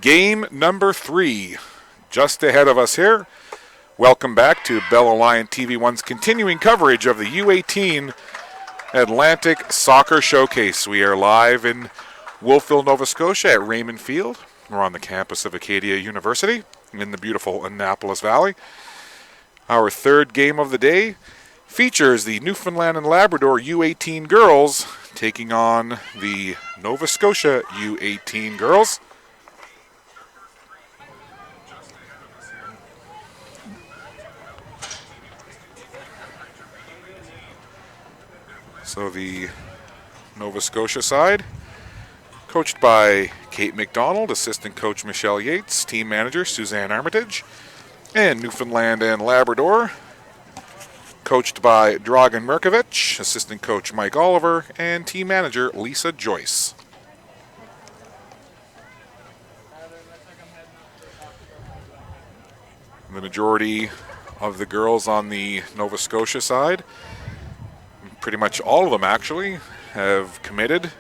Game number 3 just ahead of us here. Welcome back to Bell Alliant TV1's continuing coverage of the U18 Atlantic Soccer Showcase. We are live in Wolfville, Nova Scotia at Raymond Field. We're on the campus of Acadia University in the beautiful Annapolis Valley. Our third game of the day features the Newfoundland and Labrador U18 girls taking on the Nova Scotia U18 girls. So the Nova Scotia side, coached by Kate McDonald, assistant coach Michelle Yates, team manager Suzanne Armitage, and Newfoundland and Labrador, coached by Dragan Mirkovic, assistant coach Mike Oliver, and team manager Lisa Joyce. The majority of the girls on the Nova Scotia side, pretty much all of them actually, have committed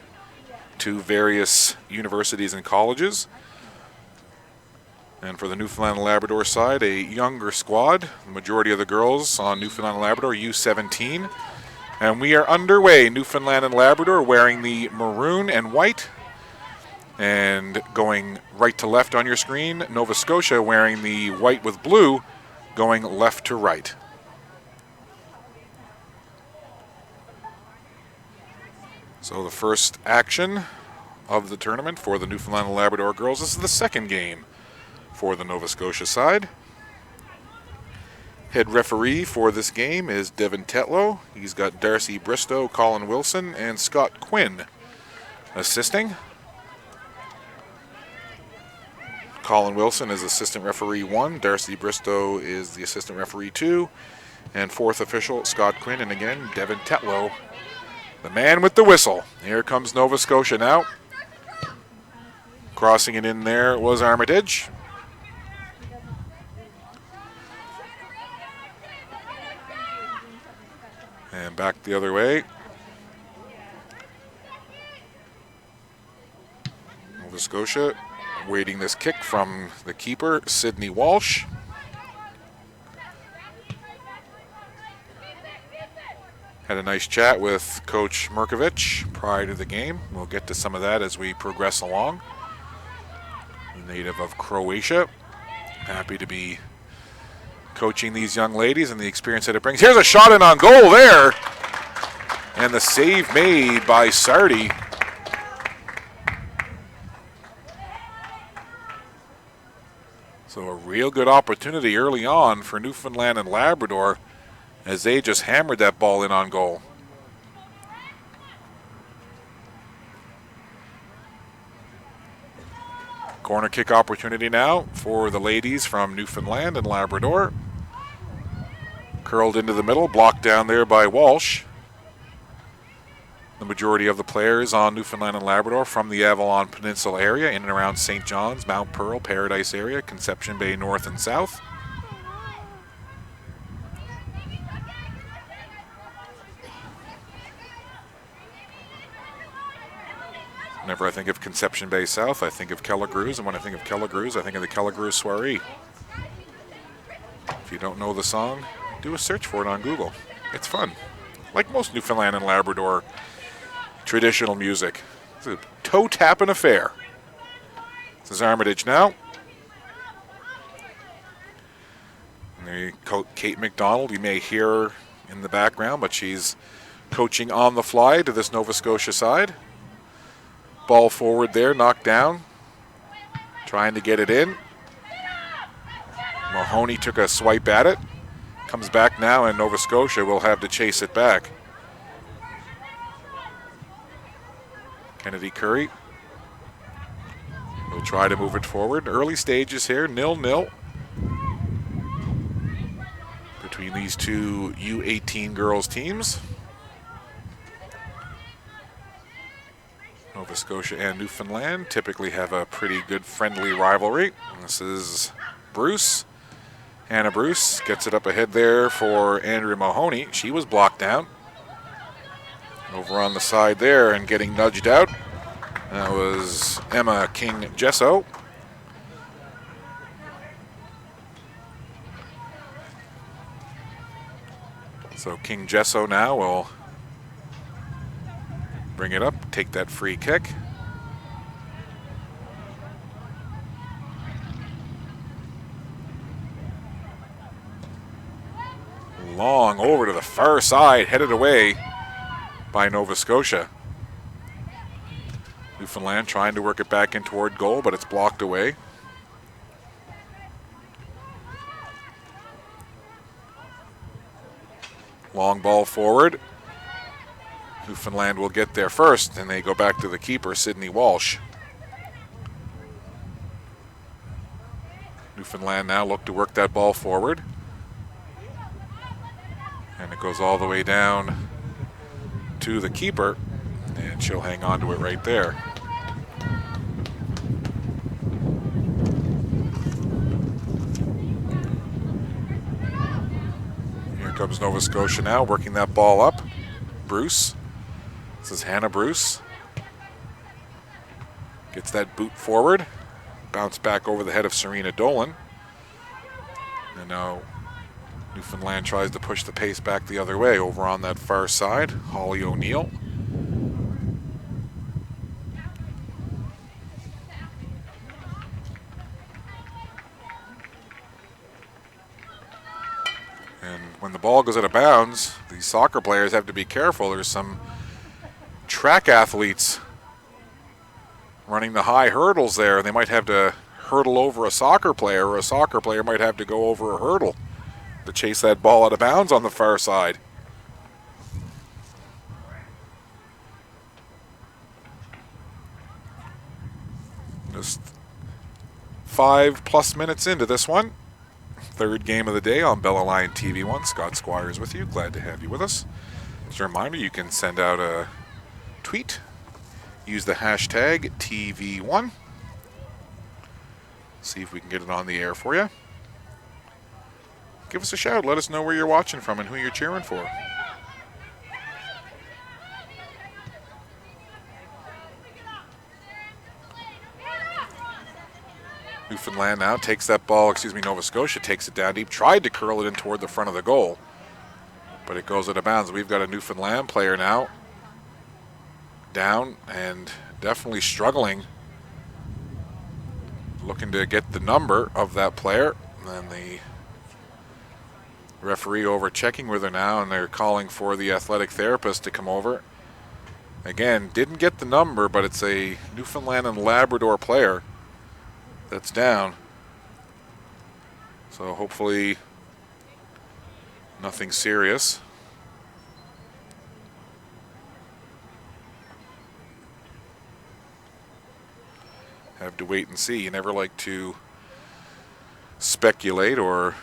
to various universities and colleges. And for the Newfoundland and Labrador side, a younger squad. The majority of the girls on Newfoundland and Labrador, U17. And we are underway. Newfoundland and Labrador wearing the maroon and white. And going right to left on your screen, Nova Scotia wearing the white with blue, going left to right. So the first action of the tournament for the Newfoundland and Labrador girls. This is the second game for the Nova Scotia side. Head referee for this game is Devin Tetlow. He's got Darcy Bristow, Colin Wilson, and Scott Quinn assisting. Colin Wilson is assistant referee 1. Darcy Bristow is the assistant referee 2. And fourth official, Scott Quinn. And again, Devin Tetlow, the man with the whistle. Here comes Nova Scotia now. Crossing it in there was Armitage. And back the other way. Nova Scotia waiting this kick from the keeper, Sydney Walsh. Had a nice chat with Coach Mirkovic prior to the game. We'll get to some of that as we progress along. Native of Croatia. Happy to be coaching these young ladies and the experience that it brings. Here's a shot in on goal there. And the save made by Sardi. So a real good opportunity early on for Newfoundland and Labrador as they just hammered that ball in on goal. Corner kick opportunity now for the ladies from Newfoundland and Labrador. Curled into the middle, blocked down there by Walsh. The majority of the players on Newfoundland and Labrador from the Avalon Peninsula area, in and around St. John's, Mount Pearl, Paradise area, Conception Bay North and South. Whenever I think of Conception Bay South, I think of Kelligrews, and when I think of Kelligrews, I think of the Kelligrews Soiree. If you don't know the song, do a search for it on Google. It's fun. Like most Newfoundland and Labrador traditional music. It's a toe-tapping affair. This is Armitage now. And Kate McDonald, you may hear her in the background, but she's coaching on the fly to this Nova Scotia side. Ball forward there, knocked down. Trying to get it in. Mahoney took a swipe at it. Comes back now, and Nova Scotia will have to chase it back. Kennedy Curry will try to move it forward. Early stages here, 0-0 between these two U18 girls teams. Nova Scotia and Newfoundland typically have a pretty good friendly rivalry. This is Bruce. Hannah Bruce gets it up ahead there for Andrea Mahoney. She was blocked down. Over on the side there and getting nudged out. That was Emma King-Jesso. So King Jesso now will bring it up, take that free kick. Long over to the far side, headed away by Nova Scotia. Newfoundland trying to work it back in toward goal, but it's blocked away. Long ball forward. Newfoundland will get there first, and they go back to the keeper, Sidney Walsh. Newfoundland now look to work that ball forward. And it goes all the way down to the keeper, and she'll hang on to it right there. Here comes Nova Scotia now, working that ball up. Bruce. This is Hannah Bruce. Gets that boot forward. Bounce back over the head of Serena Dolan. And now Newfoundland tries to push the pace back the other way over on that far side. Holly O'Neill. And when the ball goes out of bounds, these soccer players have to be careful. There's some track athletes running the high hurdles there. They might have to hurdle over a soccer player, or a soccer player might have to go over a hurdle to chase that ball out of bounds on the far side. Just 5+ minutes into this one. Third game of the day on Bell Alliant TV1. Scott Squires with you. Glad to have you with us. Just a reminder, you can send out a tweet. Use the hashtag TV1. See if we can get it on the air for you. Give us a shout. Let us know where you're watching from and who you're cheering for. Newfoundland now takes that ball, Nova Scotia takes it down deep, tried to curl it in toward the front of the goal, but it goes out of bounds. We've got a Newfoundland player now down and definitely struggling, looking to get the number of that player. And the referee over checking with her now, and they're calling for the athletic therapist to come over. Again, didn't get the number, but it's a Newfoundland and Labrador player that's down. So hopefully nothing serious. Have to wait and see. You never like to speculate or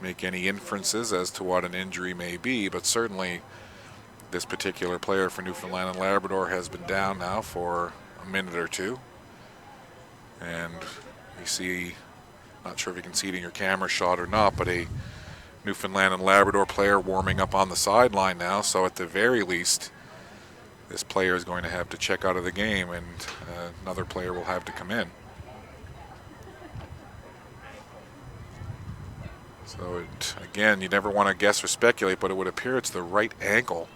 make any inferences as to what an injury may be, but certainly this particular player for Newfoundland and Labrador has been down now for a minute or two. And you see, not sure if you can see it in your camera shot or not, but a Newfoundland and Labrador player warming up on the sideline now. So at the very least, this player is going to have to check out of the game, and another player will have to come in. So again, you never want to guess or speculate, but it would appear it's the right ankle.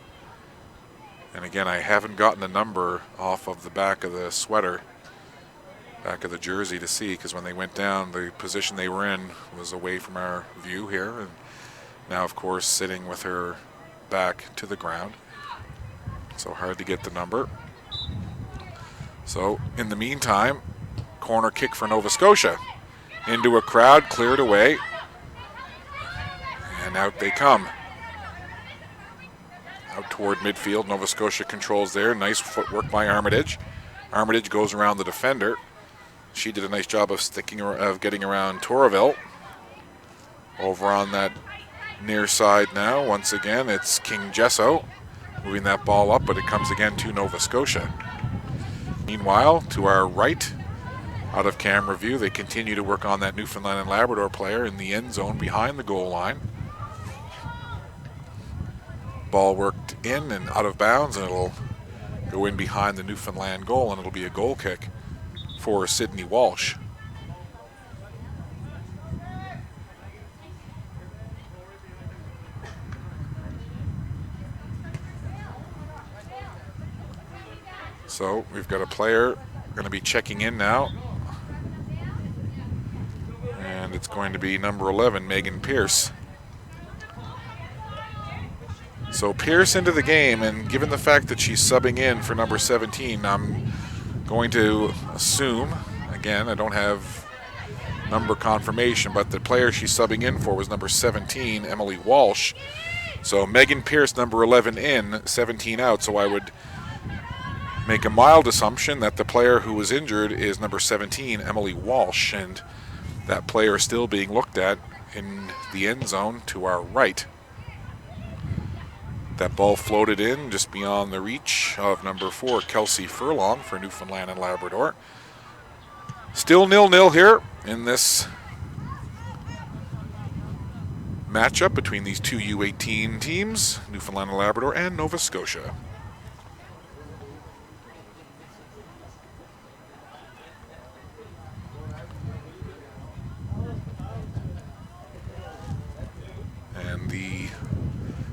And again, I haven't gotten the number off of the back of the sweater, back of the jersey to see, because when they went down, the position they were in was away from our view here. And now, of course, sitting with her back to the ground. So hard to get the number. So in the meantime, corner kick for Nova Scotia. Into a crowd, cleared away. And out they come. Out toward midfield. Nova Scotia controls there. Nice footwork by Armitage. Armitage goes around the defender. She did a nice job of getting around Toraville. Over on that near side now. Once again, it's King Jesso moving that ball up, but it comes again to Nova Scotia. Meanwhile, to our right, out of camera view, they continue to work on that Newfoundland and Labrador player in the end zone behind the goal line. Ball worked in and out of bounds, and it'll go in behind the Newfoundland goal, and it'll be a goal kick for Sidney Walsh. So we've got a player going to be checking in now. And it's going to be number 11, Megan Pierce. So Pierce into the game, and given the fact that she's subbing in for number 17, I'm going to assume, again, I don't have number confirmation, but the player she's subbing in for was number 17, Emily Walsh. So Megan Pierce, number 11 in, 17 out. So I would make a mild assumption that the player who was injured is number 17, Emily Walsh, and that player is still being looked at in the end zone to our right. That ball floated in just beyond the reach of number 4, Kelsey Furlong for Newfoundland and Labrador. Still 0-0 here in this matchup between these two U18 teams, Newfoundland and Labrador and Nova Scotia.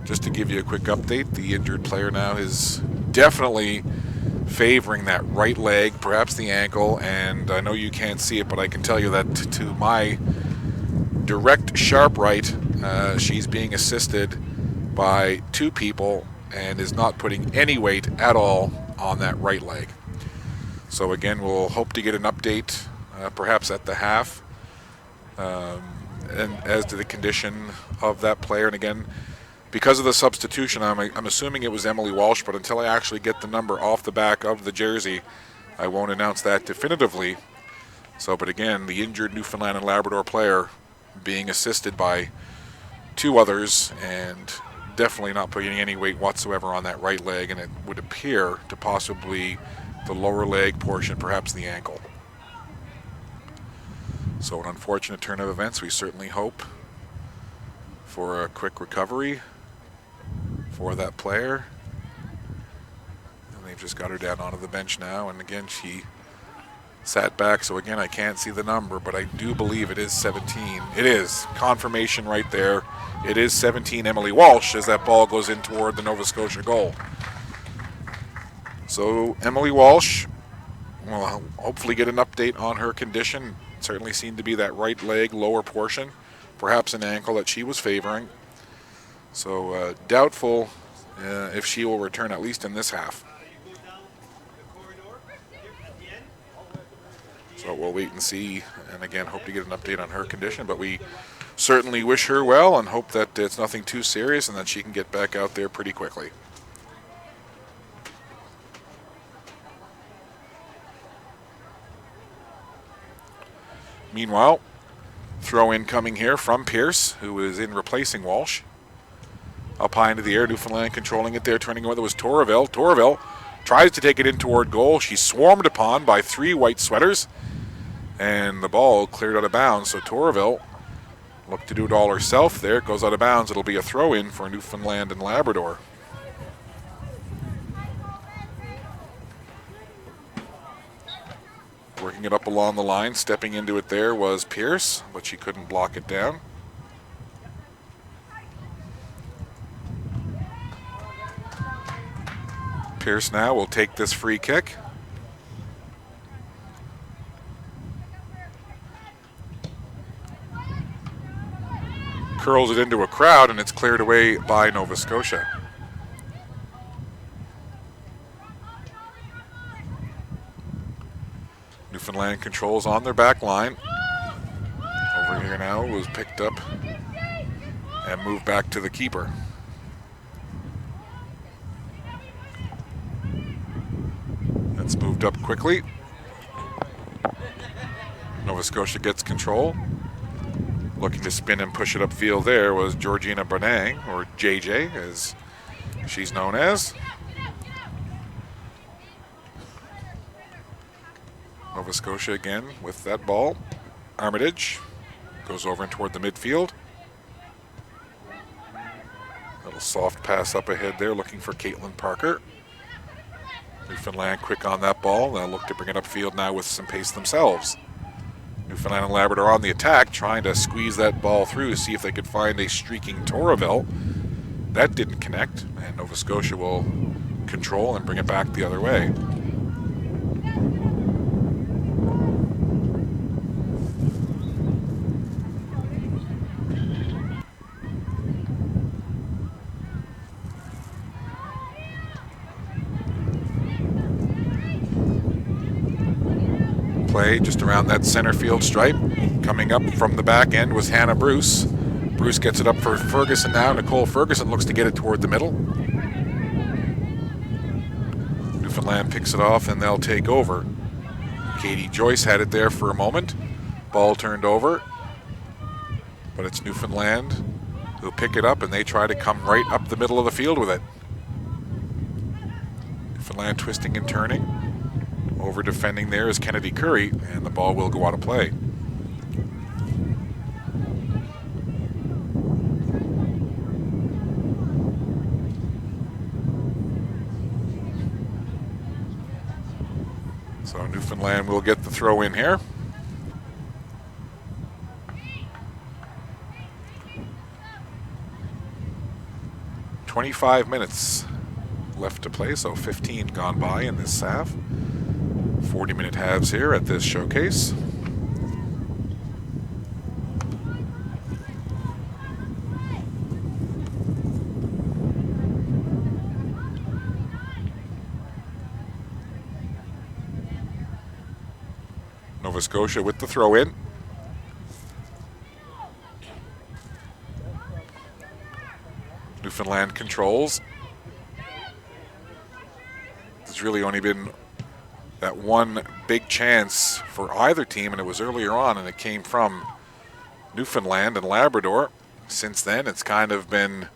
Just to give you a quick update, the injured player now is definitely favoring that right leg, perhaps the ankle, and I know you can't see it, but I can tell you that to my direct sharp right, she's being assisted by 2 people and is not putting any weight at all on that right leg. So again, we'll hope to get an update perhaps at the half and as to the condition of that player. And again, because of the substitution, I'm assuming it was Emily Walsh, but until I actually get the number off the back of the jersey, I won't announce that definitively. So, but again, the injured Newfoundland and Labrador player being assisted by 2 others and definitely not putting any weight whatsoever on that right leg, and it would appear to possibly the lower leg portion, perhaps the ankle. So an unfortunate turn of events. We certainly hope for a quick recovery for that player. And they've just got her down onto the bench now, and again she sat back, so again I can't see the number, but I do believe it is 17. It is. Confirmation right there. It is 17 Emily Walsh as that ball goes in toward the Nova Scotia goal. So Emily Walsh will hopefully get an update on her condition. It certainly seemed to be that right leg lower portion, perhaps an ankle that she was favoring. So doubtful if she will return, at least in this half. So we'll wait and see, and again hope to get an update on her condition, but we certainly wish her well and hope that it's nothing too serious and that she can get back out there pretty quickly. Meanwhile, throw in coming here from Pierce, who is in replacing Walsh. Up high into the air, Newfoundland controlling it there, turning away. That was Torreville. Torreville tries to take it in toward goal. She's swarmed upon by 3 white sweaters, and the ball cleared out of bounds. So Torreville looked to do it all herself there. It goes out of bounds. It'll be a throw-in for Newfoundland and Labrador. Working it up along the line, stepping into it there was Pierce, but she couldn't block it down. Pierce now will take this free kick. Curls it into a crowd, and it's cleared away by Nova Scotia. Newfoundland controls on their back line. Over here now was picked up and moved back to the keeper. That's moved up quickly. Nova Scotia gets control. Looking to spin and push it upfield there was Georgina Bonang, or JJ as she's known as. Nova Scotia again with that ball. Armitage goes over and toward the midfield. Little soft pass up ahead there, looking for Caitlin Parker. Newfoundland quick on that ball. They'll look to bring it upfield now with some pace themselves. Newfoundland and Labrador on the attack, trying to squeeze that ball through, see if they could find a streaking Torreville. That didn't connect, and Nova Scotia will control and bring it back the other way. play just around that center field stripe. Coming up from the back end was Hannah Bruce. Bruce gets it up for Ferguson now. Nicole Ferguson looks to get it toward the middle. Newfoundland picks it off and they'll take over. Katie Joyce had it there for a moment. Ball turned over. But it's Newfoundland who'll pick it up and they try to come right up the middle of the field with it. Newfoundland twisting and turning. Over defending there is Kennedy Curry, and the ball will go out of play. So Newfoundland will get the throw in here. "25 minutes left to play, so 15 gone by in this half. 40-minute halves here at this showcase. Nova Scotia with the throw in. Newfoundland controls. There's really only been that one big chance for either team, and it was earlier on, and it came from Newfoundland and Labrador. Since then, it's kind of been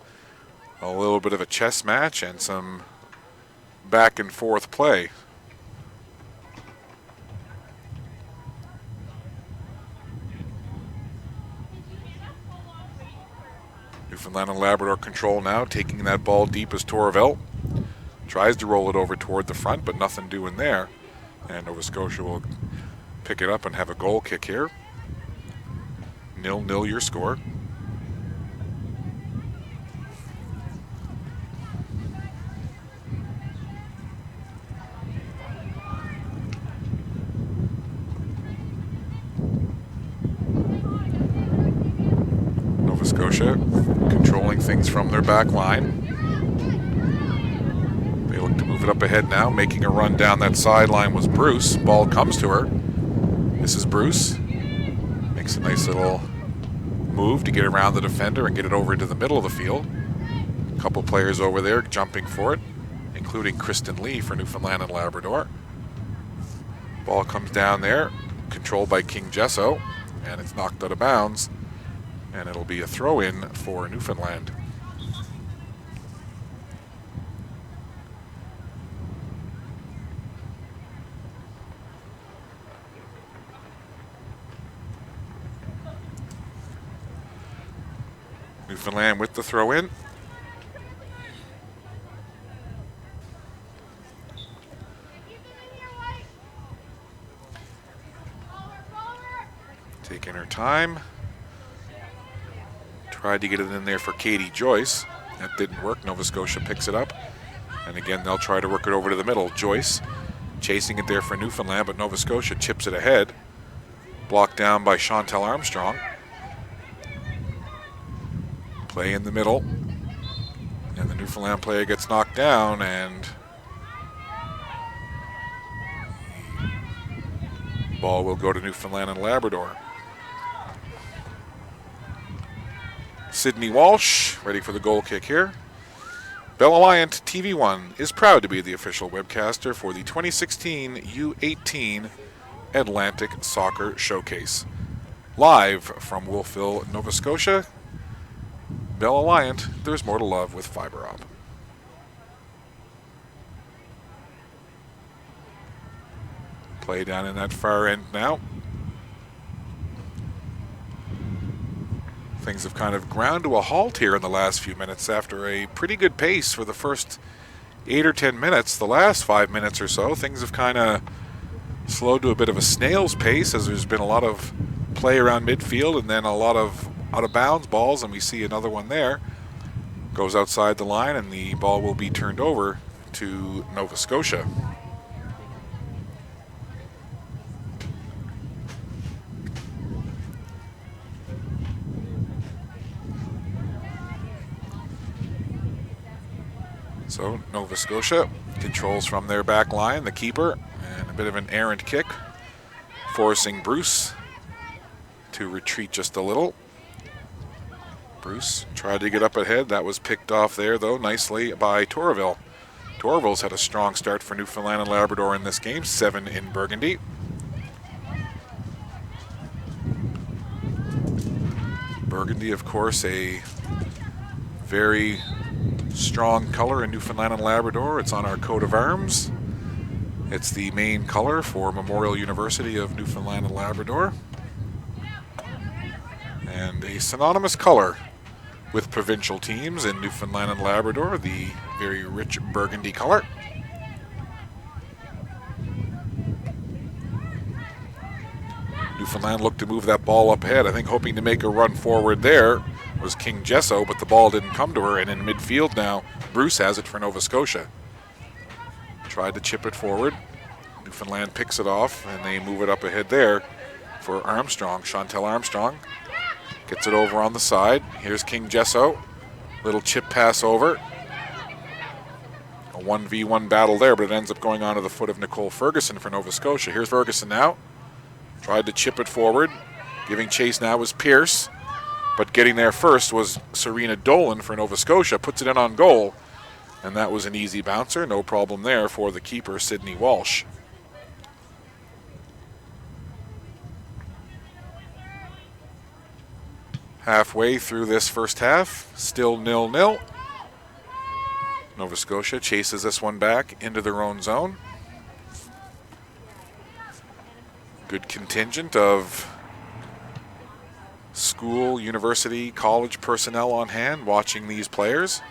a little bit of a chess match and some back and forth play. Newfoundland and Labrador control now, taking that ball deep as Torvelt. Tries to roll it over toward the front, but nothing doing there. And Nova Scotia will pick it up and have a goal kick here. 0-0 your score. Nova Scotia controlling things from their back line. They look to move it up ahead now. Making a run down that sideline was Bruce. Ball comes to her. This is Bruce. Makes a nice little move to get around the defender and get it over to the middle of the field. A couple players over there jumping for it, including Kristen Lee for Newfoundland and Labrador. Ball comes down there, controlled by King Jesso, and it's knocked out of bounds. And it'll be a throw-in for Newfoundland. Newfoundland with the throw-in. Taking her time. Tried to get it in there for Katie Joyce. That didn't work. Nova Scotia picks it up. And again, they'll try to work it over to the middle. Joyce chasing it there for Newfoundland, but Nova Scotia chips it ahead. Blocked down by Chantel Armstrong. Play in the middle. And the Newfoundland player gets knocked down, and the ball will go to Newfoundland and Labrador. Sydney Walsh, ready for the goal kick here. Bell Alliant TV1 is proud to be the official webcaster for the 2016 U18 Atlantic Soccer Showcase. Live from Wolfville, Nova Scotia, Bell Alliant, there's more to love with fiber op. Play down in that far end now. Things have kind of ground to a halt here in the last few minutes after a pretty good pace for the first 8 or 10 minutes. The last 5 minutes or so, things have kind of slowed to a bit of a snail's pace as there's been a lot of play around midfield and then a lot of out-of-bounds balls, and we see another one there. Goes outside the line, and the ball will be turned over to Nova Scotia. So Nova Scotia controls from their back line, the keeper, and a bit of an errant kick forcing Bruce to retreat just a little. Bruce tried to get up ahead. That was picked off there, though, nicely by Torville. Torville's had a strong start for Newfoundland and Labrador in this game, 7 in Burgundy. Burgundy, of course, a very strong color in Newfoundland and Labrador. It's on our coat of arms. It's the main color for Memorial University of Newfoundland and Labrador. And a synonymous color with provincial teams in Newfoundland and Labrador, the very rich burgundy color. Newfoundland looked to move that ball up ahead, I think hoping to make a run forward there was King Jesso, but the ball didn't come to her, and in midfield now, Bruce has it for Nova Scotia. Tried to chip it forward. Newfoundland picks it off, and they move it up ahead there for Armstrong. Chantel Armstrong gets it over on the side. Here's King Jesso. Little chip pass over. A 1v1 battle there, but it ends up going onto the foot of Nicole Ferguson for Nova Scotia. Here's Ferguson now. Tried to chip it forward. Giving chase now was Pierce, but getting there first was Serena Dolan for Nova Scotia. Puts it in on goal, and that was an easy bouncer. No problem there for the keeper, Sydney Walsh. Halfway through this first half, still 0-0. Nova Scotia chases this one back into their own zone. Good contingent of school, university, college personnel on hand watching these players.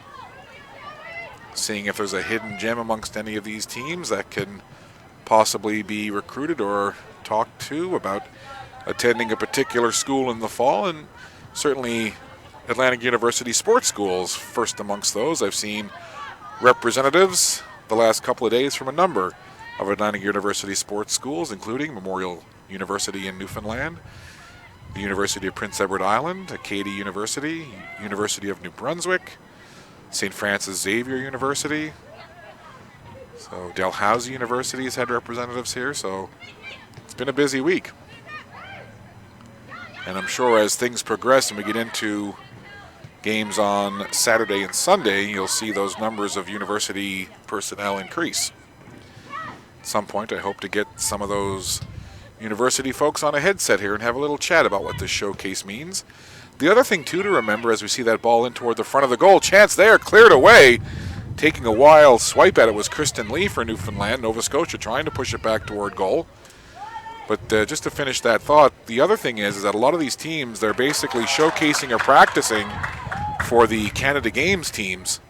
Seeing if there's a hidden gem amongst any of these teams that can possibly be recruited or talked to about attending a particular school in the fall. And certainly Atlantic University sports schools first amongst those. I've seen representatives the last couple of days from a number of Atlantic University sports schools, including Memorial University in Newfoundland, the University of Prince Edward Island, Acadia University, University of New Brunswick, St. Francis Xavier University. So Dalhousie University has had representatives here, so it's been a busy week. And I'm sure as things progress and we get into games on Saturday and Sunday, you'll see those numbers of university personnel increase. At some point, I hope to get some of those university folks on a headset here and have a little chat about what this showcase means. The other thing, too, to remember as we see that ball in toward the front of the goal, chance there, cleared away. Taking a wild swipe at it was Kristen Lee for Newfoundland. Nova Scotia trying to push it back toward goal. But just to finish that thought, the other thing is that a lot of these teams, they're basically showcasing or practicing for the Canada Games teams.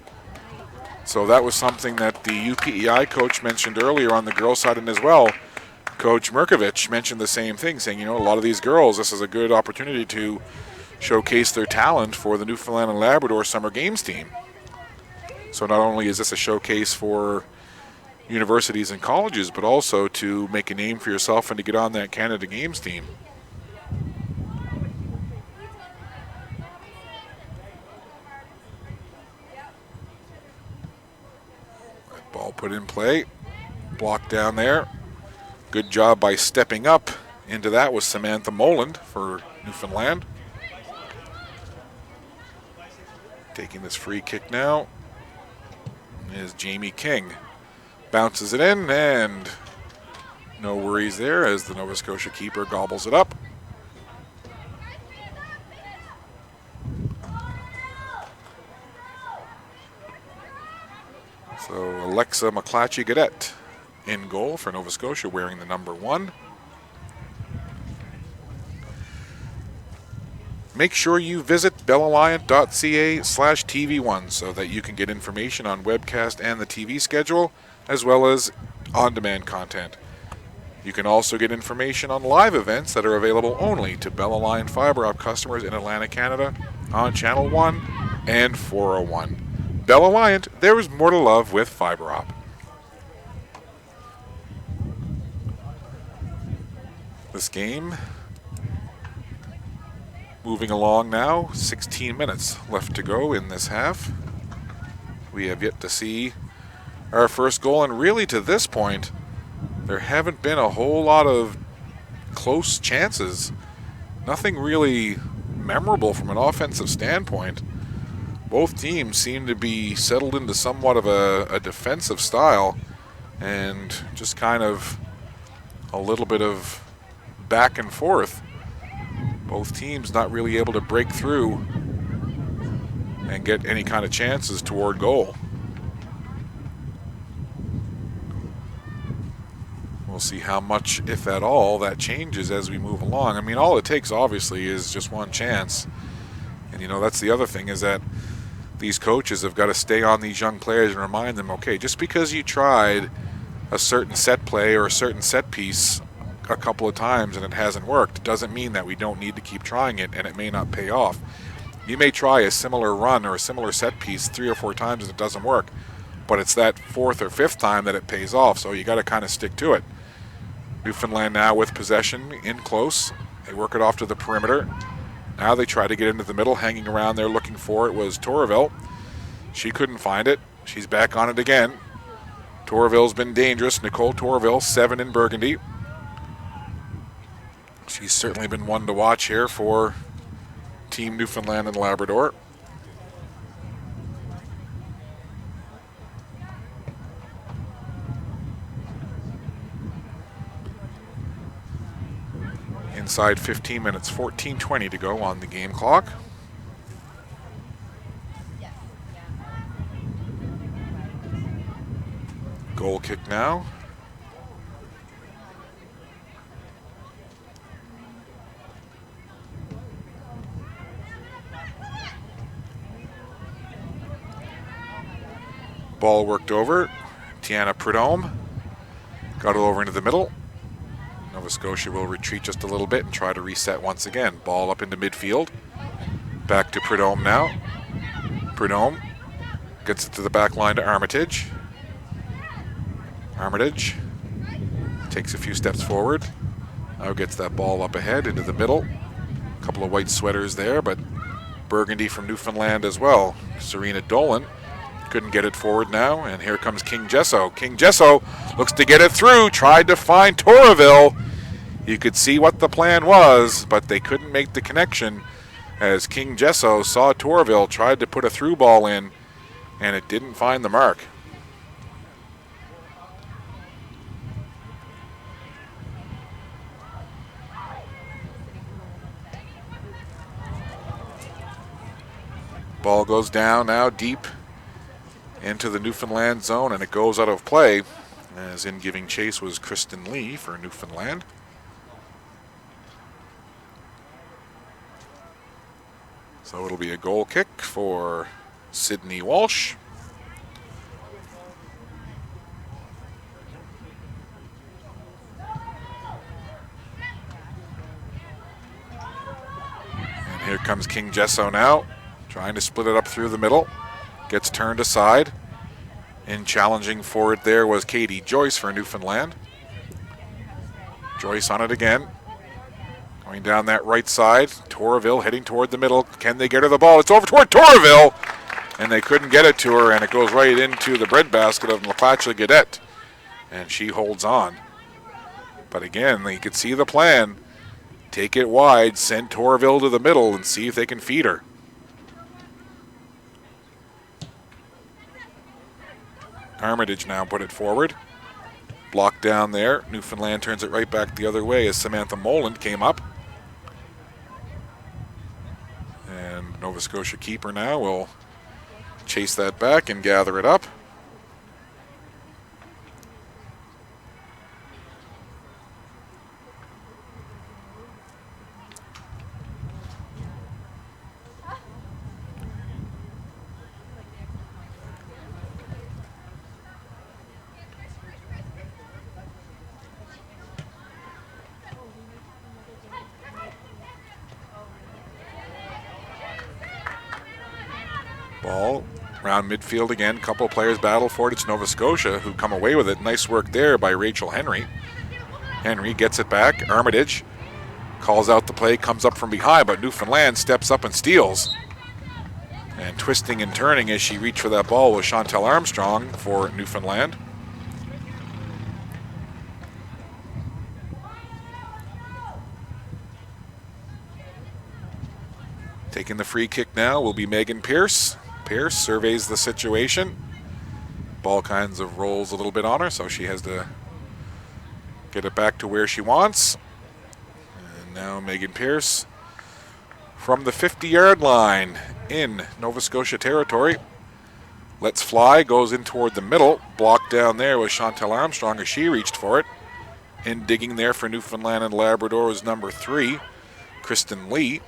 So that was something that the UPEI coach mentioned earlier on the girls' side, and as well, Coach Merkovich mentioned the same thing, saying, you know, a lot of these girls, this is a good opportunity to showcase their talent for the Newfoundland and Labrador Summer Games team. So not only is this a showcase for universities and colleges, but also to make a name for yourself and to get on that Canada Games team. Ball put in play, blocked down there. Good job by stepping up into that was Samantha Moland for Newfoundland. Taking this free kick now is Jamie King. Bounces it in, and no worries there as the Nova Scotia keeper gobbles it up. So Alexa McClatchy-Gadet in goal for Nova Scotia, wearing the number 1. Make sure you visit bellalliant.ca/TV1 so that you can get information on webcast and the TV schedule, as well as on-demand content. You can also get information on live events that are available only to Bell Alliant Fiber Op customers in Atlantic Canada on Channel 1 and 401. Bell Alliant, there is more to love with Fiber Op. This game moving along now, 16 minutes left to go in this half. We have yet to see our first goal, and really to this point, there haven't been a whole lot of close chances. Nothing really memorable from an offensive standpoint. Both teams seem to be settled into somewhat of a defensive style, and just kind of a little bit of back and forth. Both teams not really able to break through and get any kind of chances toward goal. We'll see how much, if at all, that changes as we move along. I mean, all it takes, obviously, is just one chance. And, you know, that's the other thing, is that these coaches have got to stay on these young players and remind them, okay, just because you tried a certain set play or a certain set piece a couple of times and it hasn't worked, doesn't mean that we don't need to keep trying it and it may not pay off. You may try a similar run or a similar set piece 3 or 4 times and it doesn't work, but it's that 4th or 5th time that it pays off, so you got to kind of stick to it. Newfoundland now with possession in close. They work it off to the perimeter. Now they try to get into the middle. Hanging around there looking for it was Torreville. She couldn't find it. She's back on it again. Torreville's been dangerous. Nicole Torreville, 7 in Burgundy. She's certainly been one to watch here for Team Newfoundland and Labrador. Inside 15 minutes, 14:20 to go on the game clock. Goal kick now. Ball worked over. Tiana Prudhomme got it over into the middle. Nova Scotia will retreat just a little bit and try to reset once again. Ball up into midfield. Back to Prudhomme now. Prudhomme gets it to the back line to Armitage. Armitage takes a few steps forward. Now gets that ball up ahead into the middle. A couple of white sweaters there, but Burgundy from Newfoundland as well. Serena Dolan couldn't get it forward now, and here comes King Jesso. King Jesso looks to get it through, tried to find Torreville. You could see what the plan was, but they couldn't make the connection as King Jesso saw Torreville, tried to put a through ball in, and it didn't find the mark. Ball goes down now deep into the Newfoundland zone, and it goes out of play, as in giving chase was Kristen Lee for Newfoundland. So it'll be a goal kick for Sydney Walsh. And here comes King Jesso now, trying to split it up through the middle. Gets turned aside. In challenging for it there was Katie Joyce for Newfoundland. Joyce on it again. Going down that right side. Torreville heading toward the middle. Can they get her the ball? It's over toward Torreville! And they couldn't get it to her, and it goes right into the breadbasket of LaPatcha Gaudette. And she holds on. But again, you could see the plan. Take it wide, send Torreville to the middle, and see if they can feed her. Armitage now put it forward. Blocked down there. Newfoundland turns it right back the other way as Samantha Moland came up. And Nova Scotia keeper now will chase that back and gather it up. Ball around midfield again. Couple of players battle for it. It's Nova Scotia who come away with it. Nice work there by Rachel Henry. Henry gets it back. Armitage calls out the play, comes up from behind, but Newfoundland steps up and steals. And twisting and turning as she reached for that ball was Chantel Armstrong for Newfoundland. Taking the free kick now will be Megan Pierce. Pierce surveys the situation. Ball kinds of rolls a little bit on her, so she has to get it back to where she wants. And now Megan Pierce from the 50-yard line in Nova Scotia territory. Let's fly, goes in toward the middle. Blocked down there was Chantel Armstrong as she reached for it. In digging there for Newfoundland and Labrador was number 3, Kristen Lee.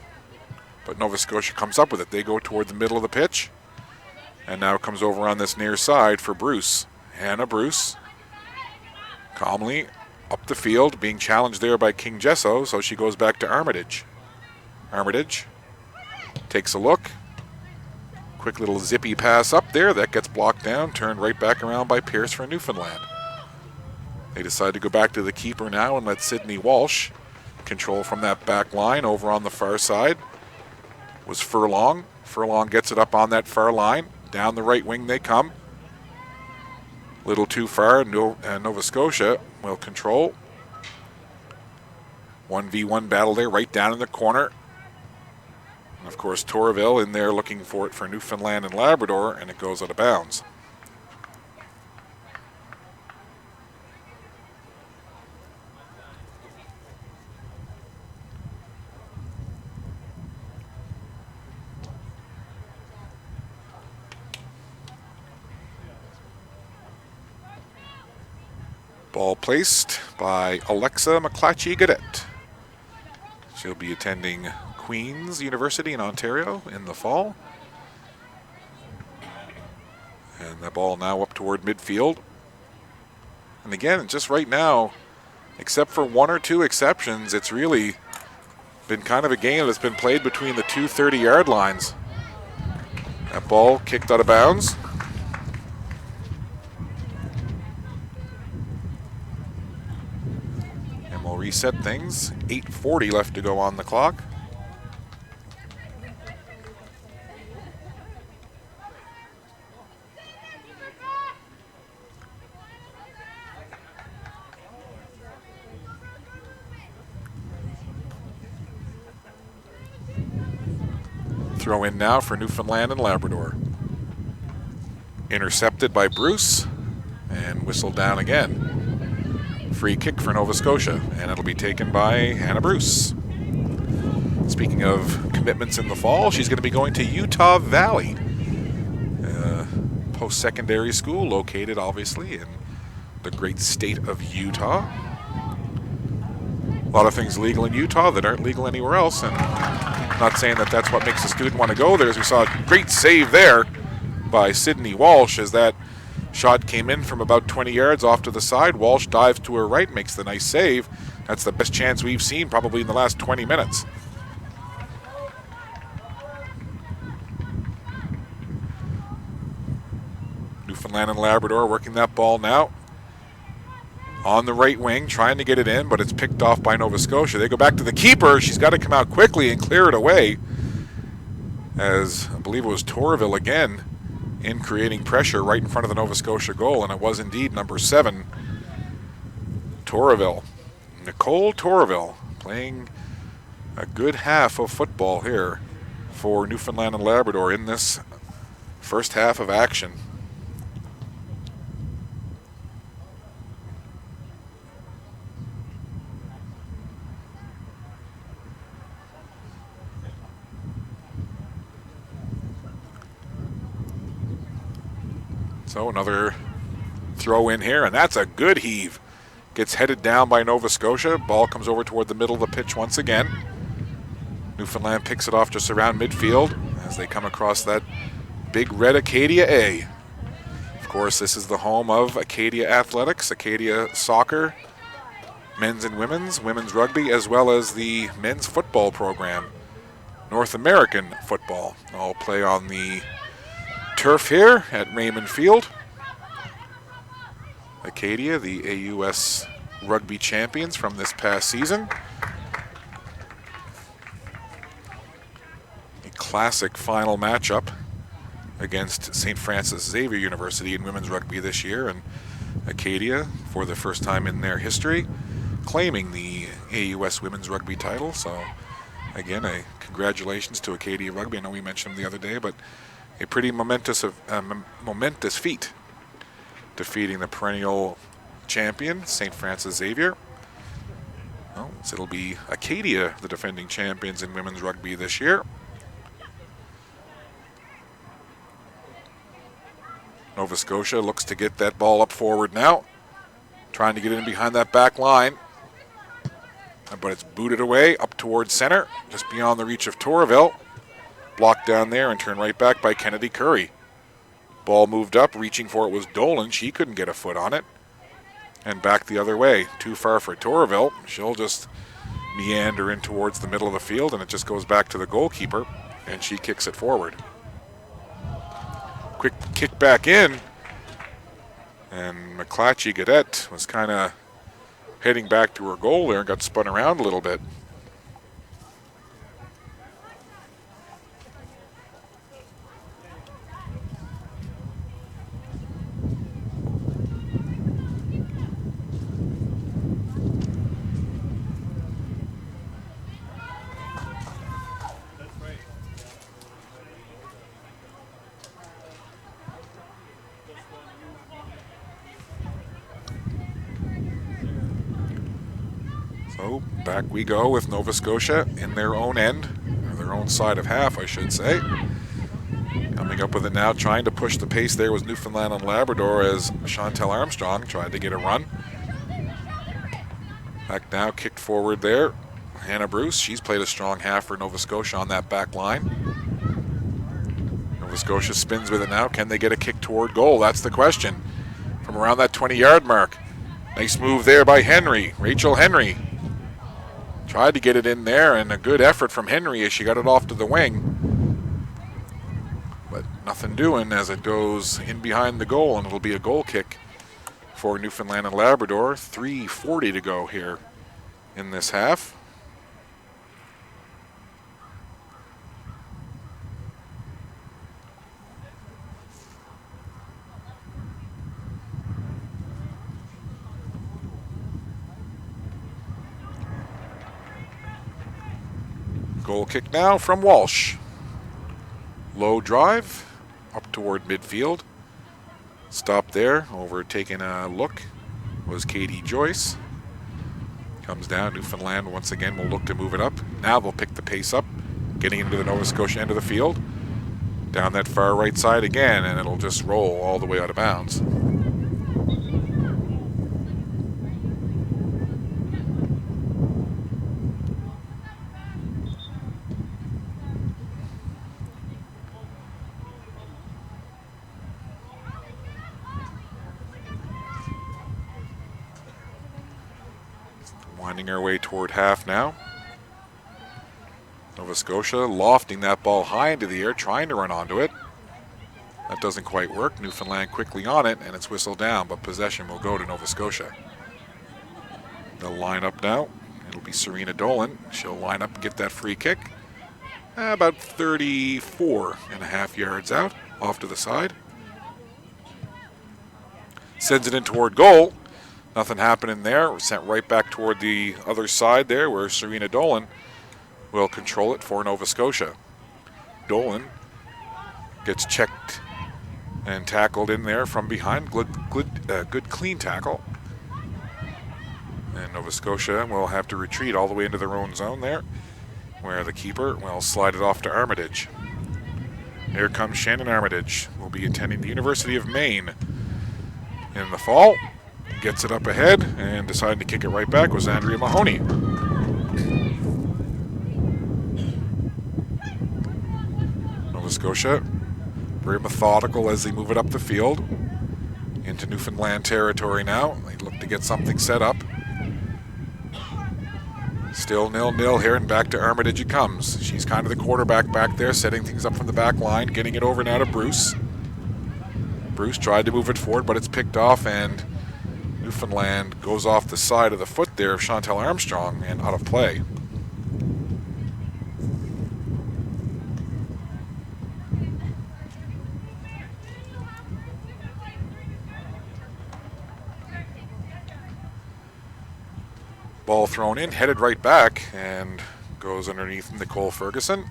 But Nova Scotia comes up with it. They go toward the middle of the pitch. And now comes over on this near side for Bruce. Hannah Bruce calmly up the field, being challenged there by King Jesso, so she goes back to Armitage. Armitage takes a look. Quick little zippy pass up there. That gets blocked down, turned right back around by Pierce for Newfoundland. They decide to go back to the keeper now and let Sydney Walsh control from that back line. Over on the far side was Furlong. Furlong gets it up on that far line. Down the right wing they come. Little too far. Nova Scotia will control. 1v1 battle there right down in the corner. And of course Torville in there looking for it for Newfoundland and Labrador, and it goes out of bounds. Ball placed by Alexa McClatchy-Gadet. She'll be attending Queen's University in Ontario in the fall. And the ball now up toward midfield. And again, just right now, except for one or two exceptions, it's really been kind of a game that's been played between the two 30-yard lines. That ball kicked out of bounds. We'll reset things. 8:40 left to go on the clock. Throw in now for Newfoundland and Labrador. Intercepted by Bruce and whistled down again. Free kick for Nova Scotia, and it'll be taken by Hannah Bruce. Speaking of commitments in the fall, she's going to be going to Utah Valley, post-secondary school located obviously in the great state of Utah. A lot of things legal in Utah that aren't legal anywhere else, and I'm not saying that that's what makes a student want to go there. As we saw a great save there by Sydney Walsh as that shot came in from about 20 yards off to the side. Walsh dives to her right, makes the nice save. That's the best chance we've seen probably in the last 20 minutes. Newfoundland and Labrador working that ball now. On the right wing, trying to get it in, but it's picked off by Nova Scotia. They go back to the keeper. She's got to come out quickly and clear it away. As I believe it was Torville again in creating pressure right in front of the Nova Scotia goal, and it was indeed number 7, Torville. Nicole Torville playing a good half of football here for Newfoundland and Labrador in this first half of action. So another throw in here, and that's a good heave. Gets headed down by Nova Scotia. Ball comes over toward the middle of the pitch once again. Newfoundland picks it off just around midfield as they come across that big red Acadia A. Of course, this is the home of Acadia Athletics, Acadia Soccer, men's and women's rugby, as well as the men's football program, North American football. All play on the turf here at Raymond Field. Acadia, the AUS rugby champions from this past season. A classic final matchup against St. Francis Xavier University in women's rugby this year, and Acadia, for the first time in their history, claiming the AUS women's rugby title. So Again, a congratulations to Acadia Rugby. I know we mentioned them the other day, but a pretty momentous feat, defeating the perennial champion, St. Francis Xavier. Well, so it'll be Acadia, the defending champions in women's rugby this year. Nova Scotia looks to get that ball up forward now, trying to get in behind that back line. But it's booted away up towards center, just beyond the reach of Torville. Blocked down there and turned right back by Kennedy Curry. Ball moved up, reaching for it was Dolan. She couldn't get a foot on it. And back the other way, too far for Torville. She'll just meander in towards the middle of the field, and it just goes back to the goalkeeper, and she kicks it forward. Quick kick back in, and McClatchy Gaudette was kind of heading back to her goal there and got spun around a little bit. So back we go with Nova Scotia in their own end, or their own side of half, I should say. Coming up with it now, trying to push the pace there was Newfoundland and Labrador as Chantel Armstrong tried to get a run. Back now, kicked forward there. Hannah Bruce, she's played a strong half for Nova Scotia on that back line. Nova Scotia spins with it now. Can they get a kick toward goal? That's the question. From around that 20-yard mark. Nice move there by Henry, Rachel Henry. Tried to get it in there, and a good effort from Henry as she got it off to the wing. But nothing doing as it goes in behind the goal, and it'll be a goal kick for Newfoundland and Labrador. 3:40 to go here in this half. Goal kick now from Walsh. Low drive up toward midfield. Stop there, over taking a look was Katie Joyce. Comes down, Newfoundland once again will look to move it up. Now they'll pick the pace up, getting into the Nova Scotia end of the field. Down that far right side again, and it'll just roll all the way out of bounds. Winding our way toward half now. Nova Scotia lofting that ball high into the air, trying to run onto it. That doesn't quite work. Newfoundland quickly on it, and it's whistled down, but possession will go to Nova Scotia. They'll line up now. It'll be Serena Dolan. She'll line up and get that free kick. About 34.5 yards out, off to the side. Sends it in toward goal. Nothing happening there. We're sent right back toward the other side there where Serena Dolan will control it for Nova Scotia. Dolan gets checked and tackled in there from behind. Good clean tackle. And Nova Scotia will have to retreat all the way into their own zone there, where the keeper will slide it off to Armitage. Here comes Shannon Armitage. Will be attending the University of Maine in the fall. Gets it up ahead and deciding to kick it right back was Andrea Mahoney. Nova Scotia, very methodical as they move it up the field into Newfoundland territory now. They look to get something set up. Still 0-0 here, and back to Armitage it comes. She's kind of the quarterback back there, setting things up from the back line, getting it over now to Bruce. Bruce tried to move it forward, but it's picked off, and Newfoundland goes off the side of the foot there of Chantel Armstrong and out of play. Ball thrown in, headed right back, and goes underneath Nicole Ferguson.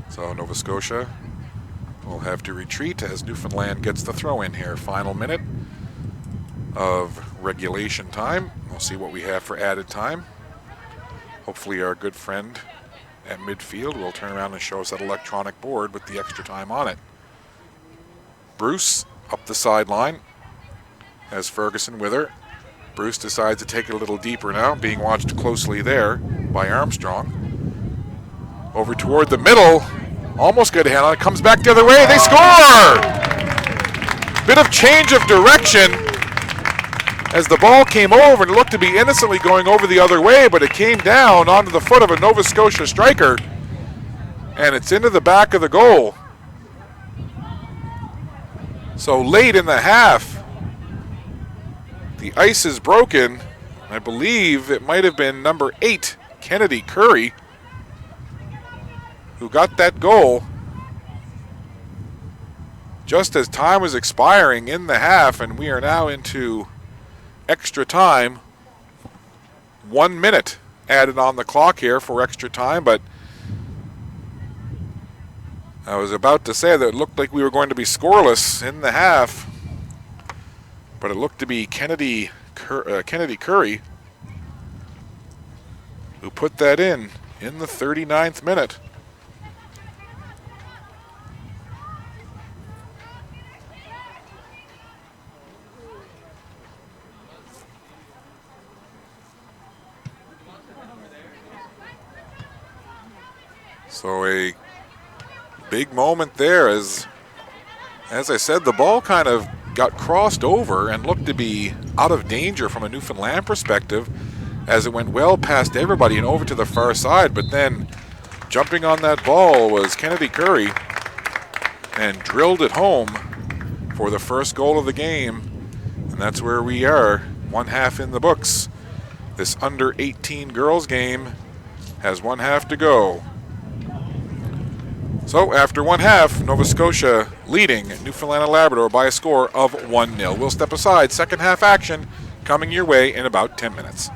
So Nova Scotia will have to retreat as Newfoundland gets the throw in here. Final minute of regulation time. We'll see what we have for added time. Hopefully our good friend at midfield will turn around and show us that electronic board with the extra time on it. Bruce up the sideline has Ferguson with her. Bruce decides to take it a little deeper now, being watched closely there by Armstrong. Over toward the middle, almost good hand on it, comes back the other way, they score! Bit of change of direction as the ball came over and it looked to be innocently going over the other way, but it came down onto the foot of a Nova Scotia striker, and it's into the back of the goal. So late in the half, the ice is broken. I believe it might have been number 8, Kennedy Curry, who got that goal just as time was expiring in the half, and we are now into extra time. 1 minute added on the clock here for extra time, but I was about to say that it looked like we were going to be scoreless in the half, but it looked to be Kennedy Curry who put that in the 39th minute. So a big moment there as I said, the ball kind of got crossed over and looked to be out of danger from a Newfoundland perspective as it went well past everybody and over to the far side, but then jumping on that ball was Kennedy Curry and drilled it home for the first goal of the game, and that's where we are, 1 half in the books. This under 18 girls game has 1 half to go. So after 1 half, Nova Scotia leading Newfoundland and Labrador by a score of 1-0. We'll step aside. Second half action coming your way in about 10 minutes.